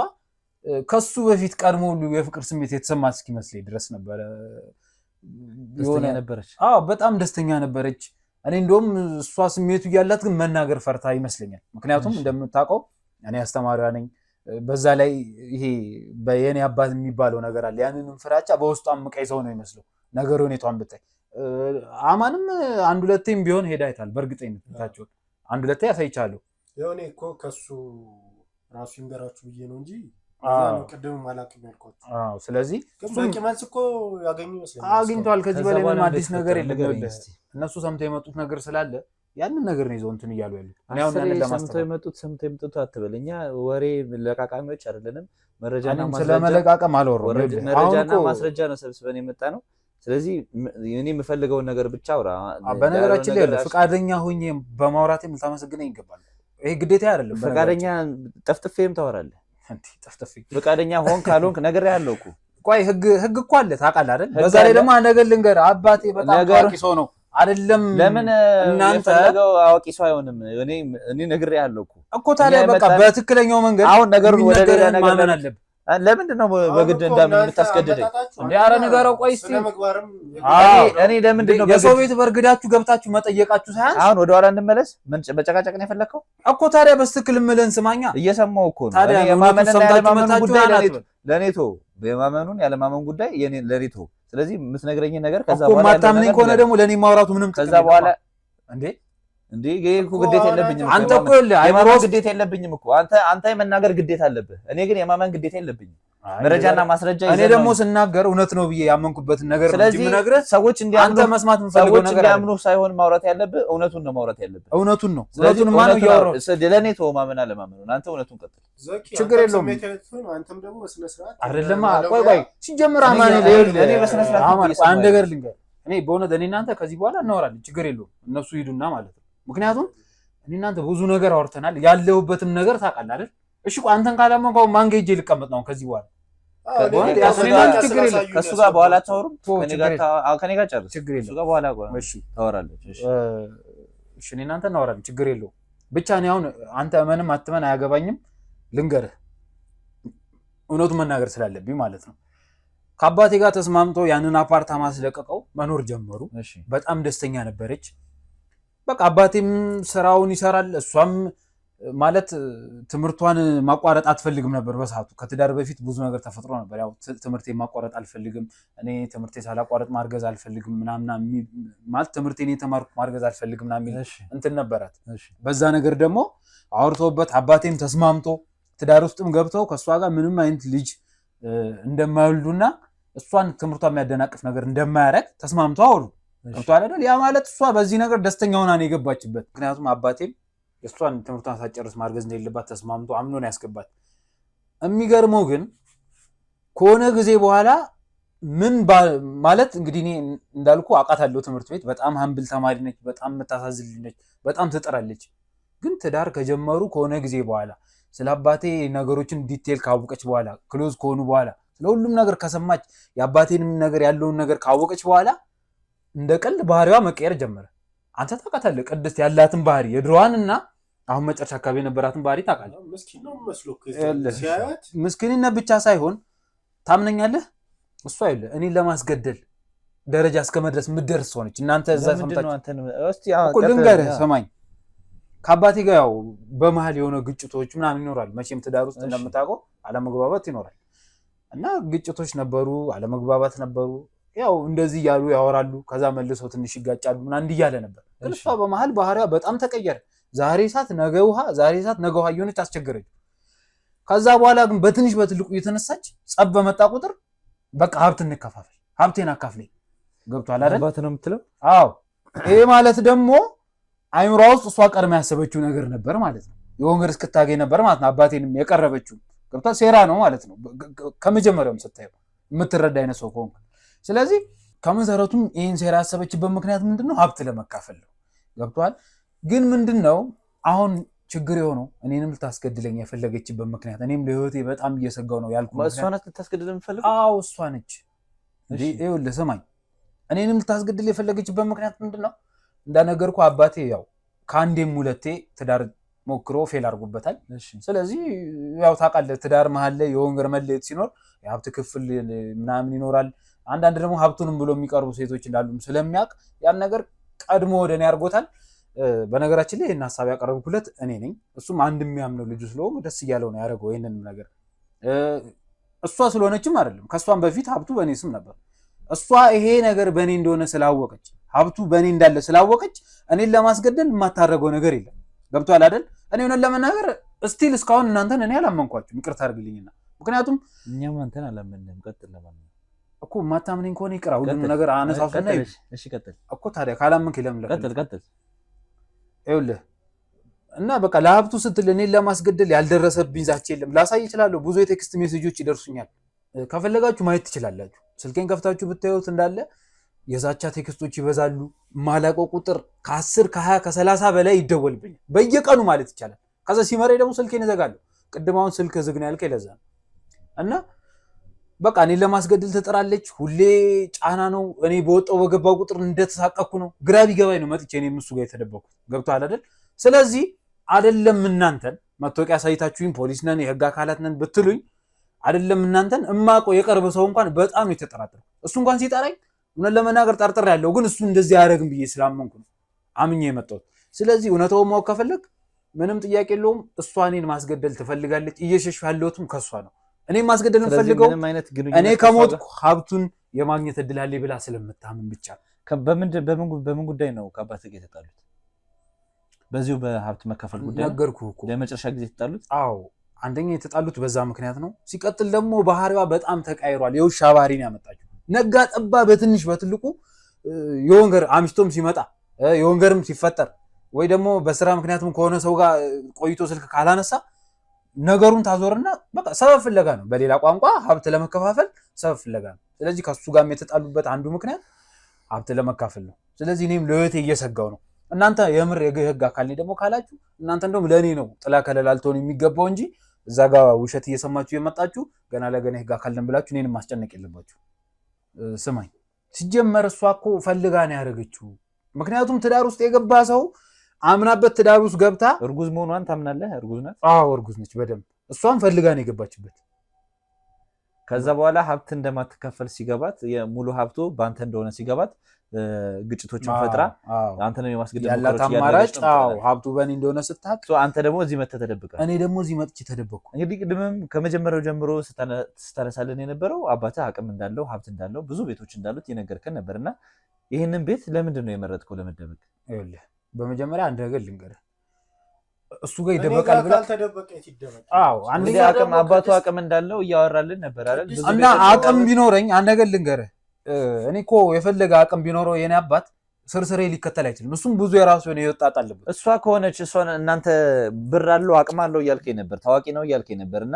ከሱ በፊት ቀድሞ ሁሉ የፍቅር ስሜት የተሰማት እስኪመስለኝ ድረስ ነበረ። ደስተኛ ነበረች። በጣም ደስተኛ ነበረች። እኔ እንደውም እሷ ስሜቱ እያላት ግን መናገር ፈርታ ይመስለኛል። ምክንያቱም እንደምታውቀው እኔ አስተማሪዋ ነኝ። በዛ ላይ ይሄ የኔ አባት የሚባለው ነገር አለ። ያንንም ፍራቻ በውስጧ አምቃይ ሰው ነው ይመስለው ነገር ሁኔታዋን ብታይ። አማንም 1-2ም ቢሆን ሄዳ አይታል። በእርግጠኝነት ታቸው 1-2 ያሳይቻለሁ። የሆነ እኮ ከሱ ራሱ ይንገራችሁ ብዬ ነው እንጂ ቅድም አላውቅም ያልኳቸው። ስለዚህ በቂ መልስ እኮ ያገኙ ይመስለኛል። አግኝተዋል። ከዚህ በላይ ምንም አዲስ ነገር የለም። እነሱ ሰምተው የመጡት ነገር ስላለ ያንን ነገር ነው ይዘው እንትን እያሉ ያሉት። እኔ አሁን ያንን ለማስተካከል ሰምተው የመጡት አትበል። እኛ ወሬ ለቃቃሚዎች አይደለንም። መረጃና ማስረጃ ስለመለቃቀም አልወራም። መረጃና ማስረጃ ነው ሰብስበን የመጣ ነው። ስለዚህ እኔ የምፈልገውን ነገር ብቻ አውራ። በነገራችን ላይ ፈቃደኛ ሆኜ በማውራቴ ልታመሰግነኝ ይገባል። ይሄ ግዴታ አይደለም። ፈቃደኛ ጠፍጥፌም ታወራለህ። ፈቃደኛ ሆን ካልሆንክ ነገር ያለው እኮ ቆይ ህግ እኮ አለ ታውቃለህ አይደል? በዛ ላይ ደግሞ ነገር ልንገርህ፣ አባቴ በጣም አዋቂ ሰው ነው አይደለም? ለምን እናንተ የፈለገው አዋቂ ሰው አይሆንም? እኔ ነግሬሃለሁ እኮ ታዲያ በቃ በትክክለኛው መንገድ አሁን ነገሩን ወደ ሌላ ነገር ማመን አለብህ። ለምንድን ነው በግድ እንዳምን የምታስገድደኝ? እንዴ ኧረ ንገረው። ቆይ እስኪ እኔ ለምንድን ነው የሰው ቤት በርግዳችሁ ገብታችሁ መጠየቃችሁ ሳይሆን አሁን ወደ ኋላ እንመለስ? ምን በጨቃጨቅ ነው የፈለከው እኮ ታዲያ? በስትክክል የምልህን ስማኛ። እየሰማሁ እኮ ነው። ታዲያ የማመንና ያለማመን ጉዳይ ለኔ ተው። የማመኑን ያለማመን ጉዳይ ለኔ ተው። ስለዚህ የምትነግረኝን ነገር ከዛ በኋላ ማታምነኝ ከሆነ ደግሞ ለኔ ማውራቱ ምንም ከዛ በኋላ እንዴ እኮ ግዴታ የለብኝም። አንተ እኮ አይማሮ ግዴታ የለብኝም እኮ አንተ የመናገር ግዴታ አለብህ። እኔ ግን የማመን ግዴታ የለብኝም። መረጃና ማስረጃ እኔ ደግሞ ስናገር እውነት ነው ብዬ ያመንኩበትን ነገር ነው እንጂ የምነግርህ ሰዎች እንዲያምኑ አንተ መስማት የምፈልገው ነገር እንዲያምኑ ሳይሆን ማውራት ያለብህ እውነቱን ነው ማውራት ያለብህ። እውነቱን ነው ማን ነው ያወራው? ለኔ ተው ማመን አለማመኑን። አንተ እውነቱን ቀጥል፣ ችግር የለውም። አንተም ደግሞ በስነ ስርዓት አይደለም። ቆይ ሲጀምር አማን እኔ በስነ ስርዓት አንድ ነገር ልንገር። እኔ በእውነት እኔ እናንተ ከዚህ በኋላ እናወራለን፣ ችግር የለውም። እነሱ ሂዱና ማለት ነው። ምክንያቱም እኔ እናንተ ብዙ ነገር አውርተናል። ያለሁበትም ነገር ታውቃለህ አይደል? እሺ ቆይ አንተን ካላመንከው ማን ጋር ሂጅ ልቀመጥ ነው ከዚህ በኋላ? ከእሱ ጋር በኋላ አታወሩም? ከኔ ጋር ጨርስ። እሱ ጋር በኋላ ታወራለች። እሺ እኔ እናንተ እናወራለን፣ ችግር የለውም። ብቻ እኔ አሁን አንተ እመንም አትመን አያገባኝም። ልንገርህ እውነቱን መናገር ስላለብኝ ማለት ነው። ከአባቴ ጋር ተስማምቶ ያንን አፓርታማ አስለቀቀው መኖር ጀመሩ። በጣም ደስተኛ ነበረች። በቃ አባቴም ስራውን ይሰራል፣ እሷም ማለት ትምህርቷን ማቋረጥ አትፈልግም ነበር በሰዓቱ። ከትዳር በፊት ብዙ ነገር ተፈጥሮ ነበር። ያው ትምህርቴን ማቋረጥ አልፈልግም፣ እኔ ትምህርቴን ሳላቋረጥ ማርገዝ አልፈልግም ምናምና ማለት ትምህርቴን የተማርኩ ማርገዝ አልፈልግም ምናምን እንትን ነበራት። በዛ ነገር ደግሞ አውርተውበት አባቴም ተስማምቶ ትዳር ውስጥም ገብተው ከእሷ ጋር ምንም አይነት ልጅ እንደማይወልዱና እሷን ትምህርቷን የሚያደናቅፍ ነገር እንደማያደርግ ተስማምቶ አወሩ። አይደል? ያ ማለት እሷ በዚህ ነገር ደስተኛ ሆና ነው የገባችበት። ምክንያቱም አባቴም እሷን ትምህርቷን ሳትጨርስ ማርገዝ እንደሌለባት ተስማምቶ አምኖ ነው ያስገባት። የሚገርመው ግን ከሆነ ጊዜ በኋላ ምን ማለት እንግዲህ እኔ እንዳልኩ አውቃታለሁ። ትምህርት ቤት በጣም ሀምብል ተማሪ ነች፣ በጣም የምታሳዝን ነች፣ በጣም ትጥራለች። ግን ትዳር ከጀመሩ ከሆነ ጊዜ በኋላ ስለ አባቴ ነገሮችን ዲቴል ካወቀች በኋላ ክሎዝ ከሆኑ በኋላ ስለሁሉም ነገር ከሰማች የአባቴንም ነገር ያለውን ነገር ካወቀች በኋላ እንደ ቀልድ ባህሪዋ መቀየር ጀመረ። አንተ ታውቃታለህ ቅድስት ያላትን ባህሪ የድሮዋንና አሁን መጨረሻ አካባቢ የነበራትን ባህሪ ታውቃለህ። ምስኪንነት ብቻ ሳይሆን ታምነኛለህ፣ እሷ አይደለ እኔን ለማስገደል ደረጃ እስከ መድረስ የምትደርስ ሆነች። እናንተ እዛ ሰምታችሁ ልንገርህ፣ ሰማኝ። ከአባቴ ጋር ያው በመሀል የሆነ ግጭቶች ምናምን ይኖራል። መቼም ትዳር ውስጥ እንደምታውቀው አለመግባባት ይኖራል እና ግጭቶች ነበሩ፣ አለመግባባት ነበሩ። ያው እንደዚህ እያሉ ያወራሉ፣ ከዛ መልሰው ትንሽ ይጋጫሉ ምናምን እንዲህ እያለ ነበር። ግን እሷ በመሀል ባህሪዋ በጣም ተቀየረ። ዛሬ እሳት ነገ ውሃ፣ ዛሬ እሳት ነገ ውሃ እየሆነች አስቸገረች። ከዛ በኋላ ግን በትንሽ በትልቁ እየተነሳች ጸብ በመጣ ቁጥር በቃ ሀብት እንከፋፈል፣ ሀብቴን አካፍለኝ። ገብቷል አይደል? አባት ነው የምትለው? አዎ። ይሄ ማለት ደግሞ አይምሯ ውስጥ እሷ ቀድማ ያሰበችው ነገር ነበር ማለት ነው። የወንገር እስክታገኝ ነበር ማለት ነው። አባቴንም የቀረበችው ገብቷል። ሴራ ነው ማለት ነው ከመጀመሪያውም ስታየው የምትረዳ አይነት ሰው ከሆንክ። ስለዚህ ከመሰረቱም ይህን ሴራ ያሰበችበት ምክንያት ምንድነው? ሀብት ለመካፈል ነው። ገብቷል። ግን ምንድነው አሁን ችግር የሆነው እኔንም ልታስገድለኝ የፈለገችበት ምክንያት እኔም ለህይወቴ በጣም እየሰጋው ነው ያልኩት። እሷ ናት ልታስገድል የምፈልገው? አዎ እሷ ነች። ይኸውልህ ስማኝ፣ እኔንም ልታስገድል የፈለገችበት ምክንያት ምንድነው? እንዳነገርኩ አባቴ ያው ከአንዴም ሁለቴ ትዳር ሞክሮ ፌል አድርጎበታል። ስለዚህ ያው ታውቃለህ ትዳር መሀል ላይ የወንገር መለየት ሲኖር የሀብት ክፍል ምናምን ይኖራል። አንዳንድ ደግሞ ሀብቱንም ብሎ የሚቀርቡ ሴቶች እንዳሉም ስለሚያውቅ ያን ነገር ቀድሞ ወደ እኔ አድርጎታል። በነገራችን ላይ ይህን ሀሳብ ያቀረብኩለት እኔ ነኝ። እሱም አንድ የሚያምነው ልጁ ስለሆነ ደስ እያለው ነው ያደረገው ይህንን ነገር። እሷ ስለሆነችም አይደለም፣ ከእሷም በፊት ሀብቱ በእኔ ስም ነበር። እሷ ይሄ ነገር በእኔ እንደሆነ ስላወቀች ሀብቱ በእኔ እንዳለ ስላወቀች እኔን ለማስገደል የማታደርገው ነገር የለም። ገብቷል አይደል? እኔ ሆነን ለመናገር እስቲል እስካሁን እናንተን እኔ አላመንኳችሁም። ይቅርታ አድርግልኝና ምክንያቱም እኛም አንተን አላመንም። ቀጥል ለማለት እኮ ማታምነኝ ከሆነ ይቅራ፣ ሁሉም ነገር አነሳሱና እሺ ቀጥል እኮ። ታዲያ ካላመንክ ለምን ቀጥል ይኸውልህ እና በቃ ለሀብቱ ስትል እኔን ለማስገደል ያልደረሰብኝ ዛቻ የለም። ላሳይ እችላለሁ። ብዙ የቴክስት ሜሴጆች ይደርሱኛል። ከፈለጋችሁ ማየት ትችላላችሁ። ስልኬን ከፍታችሁ ብታዩት እንዳለ የዛቻ ቴክስቶች ይበዛሉ። ማላውቀው ቁጥር ከ10 ከ20 ከ30 በላይ ይደወልብኛል በየቀኑ ማለት ይቻላል። ከዛ ሲመረኝ ደግሞ ስልኬን እዘጋለሁ። ቅድም አሁን ስልክ ዝግ ነው ያልከኝ ለዛ ነው። እና በቃ እኔን ለማስገደል ትጥራለች። ሁሌ ጫና ነው። እኔ በወጣው በገባው ቁጥር እንደተሳቀኩ ነው። ግራ ቢገባኝ ነው መጥቼ እኔም እሱ ጋር የተደበኩት። ገብቶሃል አይደል? ስለዚህ አይደለም እናንተን መታወቂያ ሳይታችሁኝ ፖሊስ ነን የህግ አካላት ነን ብትሉኝ አይደለም እናንተን እማውቀው የቀርብ ሰው እንኳን በጣም ነው የተጠራጠረው። እሱ እንኳን ሲጠራኝ እውነት ለመናገር ጠርጥር ያለው ግን እሱ እንደዚህ አያደርግም ብዬ ስላመንኩ ነው አምኜ የመጣሁት። ስለዚህ እውነታውን ማወቅ ከፈለግ ምንም ጥያቄ የለውም። እሷ እኔን ማስገደል ትፈልጋለች። እየሸሸሁ ያለሁትም ከሷ ነው። እኔ ማስገደል የምፈልገው እኔ ከሞትኩ ሀብቱን የማግኘት እድል አለኝ ብላ ስለምታምን ብቻ። በምን ጉዳይ ነው ከአባት ጋር የተጣሉት? በዚሁ በሀብት መካፈል ጉዳይ ነገርኩህ እኮ ለመጨረሻ ጊዜ የተጣሉት? አዎ አንደኛ የተጣሉት በዛ ምክንያት ነው። ሲቀጥል ደግሞ ባህሪዋ በጣም ተቃይሯል። የውሻ ባህሪ ነው ያመጣችው። ነጋ ጠባ በትንሽ በትልቁ የወንገር አምስቶም ሲመጣ የወንገርም ሲፈጠር ወይ ደግሞ በስራ ምክንያቱም ከሆነ ሰው ጋር ቆይቶ ስልክ ካላነሳ ነገሩን ታዞርና በቃ ሰበብ ፍለጋ ነው። በሌላ ቋንቋ ሀብት ለመከፋፈል ሰበብ ፍለጋ ነው። ስለዚህ ከሱ ጋርም የተጣሉበት አንዱ ምክንያት ሀብት ለመካፈል ነው። ስለዚህ እኔም ለህይወቴ እየሰጋው ነው። እናንተ የምር የህግ አካል ነኝ ደግሞ ካላችሁ እናንተ እንደውም ለእኔ ነው ጥላ ከለላ ልትሆን የሚገባው እንጂ እዛ ጋር ውሸት እየሰማችሁ የመጣችሁ ገና ለገና የህግ አካል ነን ብላችሁ እኔንም ማስጨነቅ የለባችሁ። ስማኝ፣ ሲጀመር እሷ እኮ ፈልጋ ነው ያደረገችው። ምክንያቱም ትዳር ውስጥ የገባ ሰው አምናበት ትዳር ውስጥ ገብታ እርጉዝ መሆኗን ታምናለህ? እርጉዝ ናት? አዎ እርጉዝ ነች በደንብ። እሷም ፈልጋ ነው የገባችበት። ከዛ በኋላ ሀብት እንደማትካፈል ሲገባት የሙሉ ሀብቱ በአንተ እንደሆነ ሲገባት ግጭቶችን ፈጥራ አንተ ነው የማስገደል ያላት አማራጭ ሀብቱ በእኔ እንደሆነ ስታውቅ አንተ ደግሞ እዚህ መተህ ተደብቀህ እኔ ደግሞ እዚህ መጥቼ ተደበቅኩ። እንግዲህ ቅድምም ከመጀመሪያው ጀምሮ ስታነሳለን የነበረው አባትህ አቅም እንዳለው ሀብት እንዳለው ብዙ ቤቶች እንዳሉት የነገርከን ነበርና ይህንን ቤት ለምንድን ነው የመረጥከው ለመደበቅ? ይኸውልህ በመጀመሪያ አንድ ነገር ልንገርህ። እሱ ጋር ይደበቃል ብለህ አንዴ አባቱ አቅም እንዳለው እያወራልን ነበር አይደል? እና አቅም ቢኖረኝ አንድ ነገር ልንገርህ። እኔ እኮ የፈለገ አቅም ቢኖረው የኔ አባት ስርስሬ ሊከተል አይችልም። እሱም ብዙ የራሱ የሆነ ይወጣጣ አለበት። እሷ ከሆነች እሷን እናንተ ብር አለው አቅም አለው እያልከኝ ነበር፣ ታዋቂ ነው እያልከኝ ነበር እና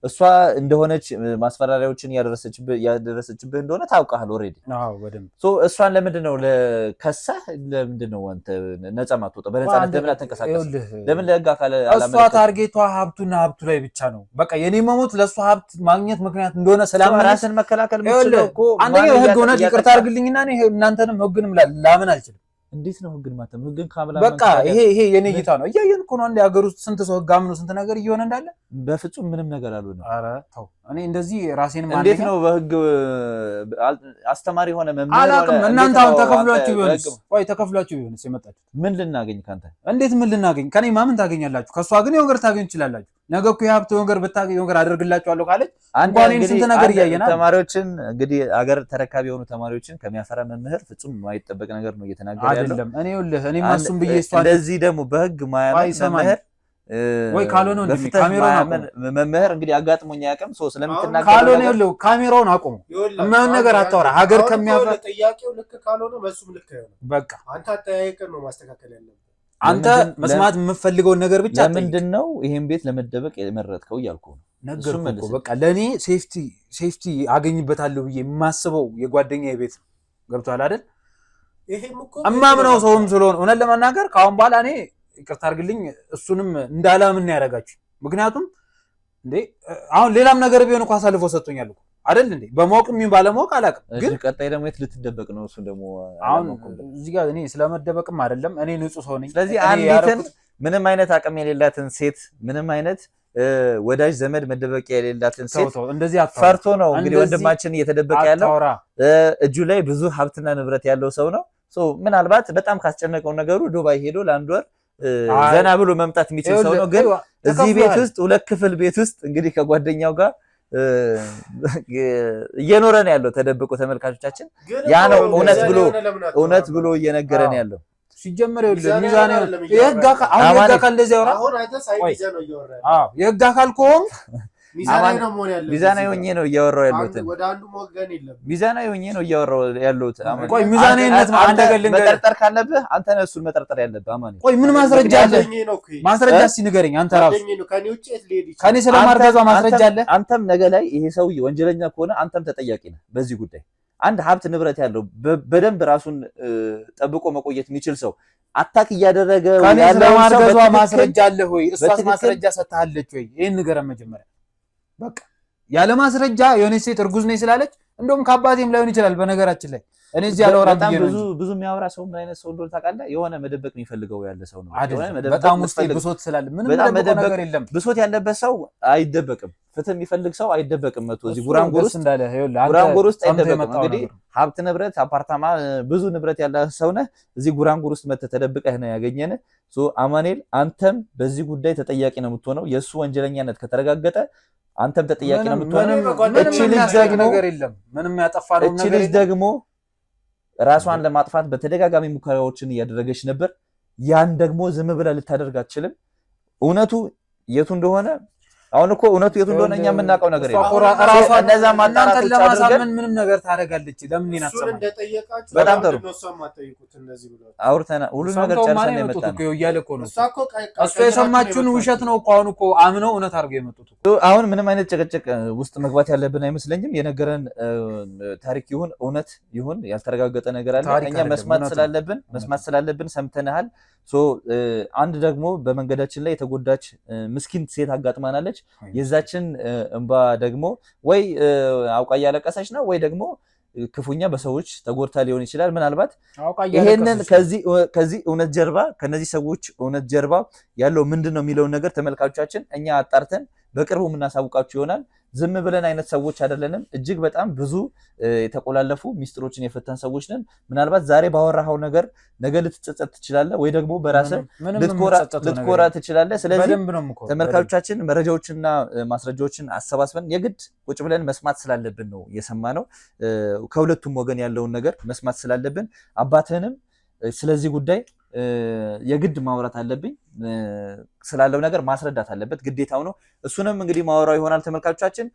እሷ እንደሆነች ማስፈራሪያዎችን ያደረሰችብህ እንደሆነ ታውቃለህ ኦልሬዲ። አዎ በደንብ። እሷን ለምንድን ነው ለከሳህ? ለምንድን ነው አንተ ነፃ ማትወጣው? በነፃነት ለምን አትንቀሳቀስ? ለምን ለህግ አካል እሷ ታርጌቷ ሀብቱና ሀብቱ ላይ ብቻ ነው። በቃ የኔ መሞት ለእሷ ሀብት ማግኘት ምክንያት እንደሆነ ሰላም ራስን መከላከል የምትችለው እኮ አንደኛ ህግ እውነት ይቅርታ አድርግልኝና እኔ እናንተንም ህግንም ላምን አልችልም። እንዴት ነው ህግን ማተም? ህግን ካመላ በቃ ይሄ የኔ እይታ ነው። እያየን እኮ ነው አንድ ሀገር ውስጥ ስንት ሰው ህግ አምኖ ስንት ነገር እየሆነ እንዳለ። በፍጹም ምንም ነገር አልሆነም። ኧረ ተው እኔ እንደዚህ ራሴንም እንዴት ነው በህግ አስተማሪ ሆነ መምህር አላውቅም። እናንተ አሁን ተከፍሏችሁ ቢሆንስ? ቆይ ተከፍሏችሁ ቢሆንስ የመጣችሁት ምን ልናገኝ ካንተ? እንዴት ምን ልናገኝ? ከኔ ማምን ታገኛላችሁ? ከሷ ግን የወገር ታገኙ ይችላላችሁ። ነገ እኮ የሀብት ወገር ብታገኝ ወገር አደርግላችኋለሁ ካለች እንኳን እኔን ስንት ነገር እያየናል። ተማሪዎችን እንግዲህ አገር ተረካቢ የሆኑ ተማሪዎችን ከሚያፈራ መምህር ፍጹም የማይጠበቅ ነገር ነው እየተናገረ ያለው አይደለም። እኔ ማሱም ብዬ እሷ እንደዚህ ደግሞ በህግ ማያምን መምህር ወይ ካልሆነ እንዴ ካሜራውን አቆሙ። መምህር እንግዲህ አጋጥሞኝ ያቀም ሰው ስለምትናገር ካልሆነ ይኸውልህ ካሜራውን አቆሙ። የማይሆን ነገር አታወራ። ሀገር ከሚያፈራ ጥያቄው ልክ ካልሆነ መልሱም ልክ አይሆንም። በቃ አንተ አጠያየቅን ነው ማስተካከል ያለብህ። አንተ መስማት የምፈልገውን ነገር ብቻ ለምንድን ነው ይሄን ቤት ለመደበቅ የመረጥከው እያልኩ ነው። ነገርኩህ እኮ በቃ ለኔ ሴፍቲ አገኝበታለሁ ብዬ የማስበው የጓደኛዬ ቤት ነው። ገብቶሃል አይደል? ይሄም እኮ እማምነው ሰውም ስለሆነ እውነት ለመናገር ከአሁን በኋላ እኔ ይቅርታ አድርግልኝ እሱንም እንዳላምን ያደርጋችሁ። ምክንያቱም እንዴ አሁን ሌላም ነገር ቢሆን እኮ አሳልፎ ሰጥቶኛል እኮ አይደል እንዴ? በማወቅም ይሁን ባለማወቅ አላውቅም። ግን ቀጣይ ደግሞ የት ልትደበቅ ነው? እሱ ደግሞ አሁን እዚህ ጋር እኔ ስለመደበቅም አይደለም እኔ ንጹህ ሰው ነኝ። ስለዚህ አንዲትን ምንም አይነት አቅም የሌላትን ሴት ምንም አይነት ወዳጅ ዘመድ መደበቂያ የሌላትን ሴት እንደዚህ ፈርቶ ነው እንግዲህ ወንድማችን እየተደበቀ ያለው። እጁ ላይ ብዙ ሀብትና ንብረት ያለው ሰው ነው። ምናልባት በጣም ካስጨነቀው ነገሩ ዱባይ ሄዶ ለአንድ ወር ዘና ብሎ መምጣት የሚችል ሰው ነው። ግን እዚህ ቤት ውስጥ 2 ክፍል ቤት ውስጥ እንግዲህ ከጓደኛው ጋር እየኖረ ነው ያለው ተደብቆ። ተመልካቾቻችን ያ ነው እውነት ብሎ እየነገረን ያለው። ሲጀመር ሚዛን የህግ አካል እንደዚህ ያወራ። የህግ አካል ከሆንክ ሚዛናዊ ሆኜ ነው እያወራሁ ያለሁት። ወደ አንዱ ወገን የለም። ሚዛናዊ ሆኜ ነው እያወራሁ ያለሁት። ቆይ ሚዛናዊነት አንተ ገልን መጠርጠር ካለብህ አንተ ነህ እሱን መጠርጠር ያለብህ። አማን ቆይ ምን ማስረጃ አለ? ማስረጃ እስኪ ንገረኝ። አንተ ራስህ ከኔ ስለማርገዟ ማስረጃ አለ? አንተም ነገ ላይ ይሄ ሰውዬ ወንጀለኛ ከሆነ አንተም ተጠያቂ ነህ በዚህ ጉዳይ። አንድ ሀብት ንብረት ያለው በደንብ ራሱን ጠብቆ መቆየት የሚችል ሰው አታክ እያደረገ ያለው ማርገዟ ማስረጃ አለ ወይ? እሷስ ማስረጃ ሰጥታለች ወይ? ይሄን ንገረን መጀመሪያ። በቃ ያለ ማስረጃ የሆነች ሴት እርጉዝ ነኝ ስላለች እንደውም ከአባቴም ላይሆን ይችላል። በነገራችን ላይ እኔ እዚህ ያለወራ በጣም ብዙ የሚያወራ ሰው ምን አይነት ሰው እንደሆነ ታውቃለህ? የሆነ መደበቅ የሚፈልገው ያለ ሰው ነው። በጣም ውስጥ ብሶት ስላለ ምንም ነገር የለም። ብሶት ያለበት ሰው አይደበቅም። ፍትህ የሚፈልግ ሰው አይደበቅም። መቶ እዚህ ጉራንጉር ውስጥ አይደበቅም። እንግዲህ ሀብት ንብረት፣ አፓርታማ፣ ብዙ ንብረት ያለ ሰው ነህ። እዚህ ጉራንጉር ውስጥ መተህ ተደብቀህ ነው ያገኘን። አማኑኤል አንተም በዚህ ጉዳይ ተጠያቂ ነው የምትሆነው። የእሱ ወንጀለኛነት ከተረጋገጠ አንተም ተጠያቂ ነው የምትሆነው። እቺ ልጅ ደግሞ ራሷን ለማጥፋት በተደጋጋሚ ሙከራዎችን እያደረገች ነበር። ያን ደግሞ ዝም ብላ ልታደርግ አትችልም። እውነቱ የቱ እንደሆነ አሁን እኮ እውነቱ የቱ እንደሆነ እኛ የምናውቀው ነገር የለም። እነዛ ማጣራቶች አድርገን ምንም ነገር ታደርጋለች። ለምን ይናሰማ በጣም ጥሩ አውርተና ሁሉ ነገር ጨርሰን የመጣ ነው እያለ እኮ ነው እሱ የሰማችሁን ውሸት ነው እኮ አሁን እኮ አምነው እውነት አድርገው የመጡት። አሁን ምንም አይነት ጭቅጭቅ ውስጥ መግባት ያለብን አይመስለኝም። የነገረን ታሪክ ይሁን እውነት ይሁን ያልተረጋገጠ ነገር አለ። እኛ መስማት ስላለብን ሰምተናል። አንድ ደግሞ በመንገዳችን ላይ የተጎዳች ምስኪን ሴት አጋጥማናለች። የዛችን እንባ ደግሞ ወይ አውቃ እያለቀሰች ነው ወይ ደግሞ ክፉኛ በሰዎች ተጎድታ ሊሆን ይችላል። ምናልባት ይሄንን ከዚህ እውነት ጀርባ ከነዚህ ሰዎች እውነት ጀርባ ያለው ምንድነው የሚለውን ነገር ተመልካቾቻችን እኛ አጣርተን በቅርቡ የምናሳውቃችሁ ይሆናል። ዝም ብለን አይነት ሰዎች አይደለንም። እጅግ በጣም ብዙ የተቆላለፉ ሚስጥሮችን የፈተን ሰዎች ነን። ምናልባት ዛሬ ባወራኸው ነገር ነገ ልትጸጸት ትችላለህ ወይ ደግሞ በራስህ ልትኮራ ትችላለህ። ስለዚህ ተመልካቾቻችን መረጃዎችና ማስረጃዎችን አሰባስበን የግድ ቁጭ ብለን መስማት ስላለብን ነው የሰማነው። ከሁለቱም ወገን ያለውን ነገር መስማት ስላለብን አባትህንም ስለዚህ ጉዳይ የግድ ማውራት አለብኝ ስላለው ነገር ማስረዳት አለበት፣ ግዴታው ነው። እሱንም እንግዲህ ማወራው ይሆናል። ተመልካቾቻችን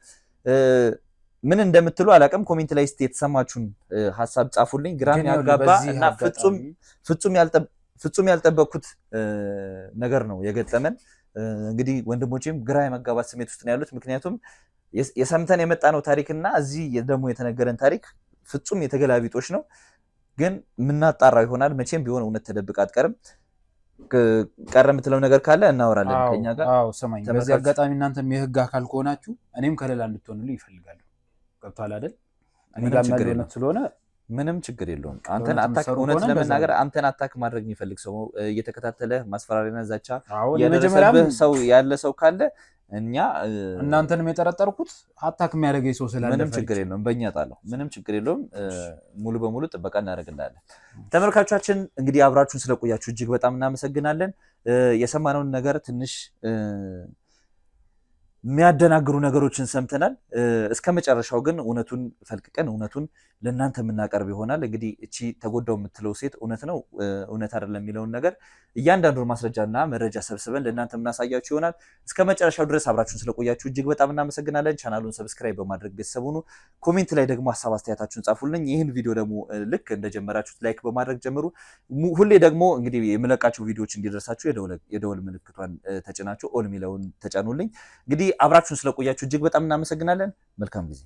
ምን እንደምትሉ አላውቅም። ኮሜንት ላይ እስቲ የተሰማችሁን ሐሳብ ጻፉልኝ። ግራም ያጋባ እና ፍጹም ያልጠበቅኩት ነገር ነው የገጠመን። እንግዲህ ወንድሞቼም ግራ የመጋባት ስሜት ውስጥ ነው ያሉት። ምክንያቱም የሰምተን የመጣ ነው ታሪክና እዚህ ደግሞ የተነገረን ታሪክ ፍጹም የተገላቢጦች ነው። ግን የምናጣራው ይሆናል። መቼም ቢሆን እውነት ተደብቃ አትቀርም። ቀረ የምትለው ነገር ካለ እናወራለን ከኛ ጋር። ሰማኝ። በዚህ አጋጣሚ እናንተም የህግ አካል ከሆናችሁ እኔም ከሌላ እንድትሆኑልኝ ይፈልጋሉ። ገብቷል አይደል? እኔ ጋር ማለት ስለሆነ ምንም ችግር የለውም። አንተን አታክ እውነት ለመናገር አንተን አታክ ማድረግ የሚፈልግ ሰው እየተከታተለ ማስፈራሪያና ዛቻ ያለ ሰው ካለ እኛ እናንተንም የጠረጠርኩት አታክ የሚያደርገኝ ሰው ስላለ ምንም ችግር የለውም። በእኛ ጣለው ምንም ችግር የለውም። ሙሉ በሙሉ ጥበቃ እናደርግልናለን። ተመልካቾቻችን እንግዲህ አብራችሁን ስለቆያችሁ እጅግ በጣም እናመሰግናለን። የሰማነውን ነገር ትንሽ የሚያደናግሩ ነገሮችን ሰምተናል። እስከ መጨረሻው ግን እውነቱን ፈልቅቀን እውነቱን ለእናንተ የምናቀርብ ይሆናል። እንግዲህ እቺ ተጎዳው የምትለው ሴት እውነት ነው እውነት አይደለም የሚለውን ነገር እያንዳንዱን ማስረጃና መረጃ ሰብስበን ለእናንተ የምናሳያችሁ ይሆናል። እስከ መጨረሻው ድረስ አብራችሁን ስለቆያችሁ እጅግ በጣም እናመሰግናለን። ቻናሉን ሰብስክራይብ በማድረግ ቤተሰብ ሁኑ። ኮሜንት ላይ ደግሞ ሀሳብ አስተያየታችሁን ጻፉልኝ። ይህን ቪዲዮ ደግሞ ልክ እንደጀመራችሁት ላይክ በማድረግ ጀምሩ። ሁሌ ደግሞ እንግዲህ የምለቃቸው ቪዲዮዎች እንዲደርሳችሁ የደወል ምልክቷን ተጭናችሁ ኦል ሚለውን ተጫኑልኝ። እንግዲህ አብራችሁን ስለቆያችሁ እጅግ በጣም እናመሰግናለን። መልካም ጊዜ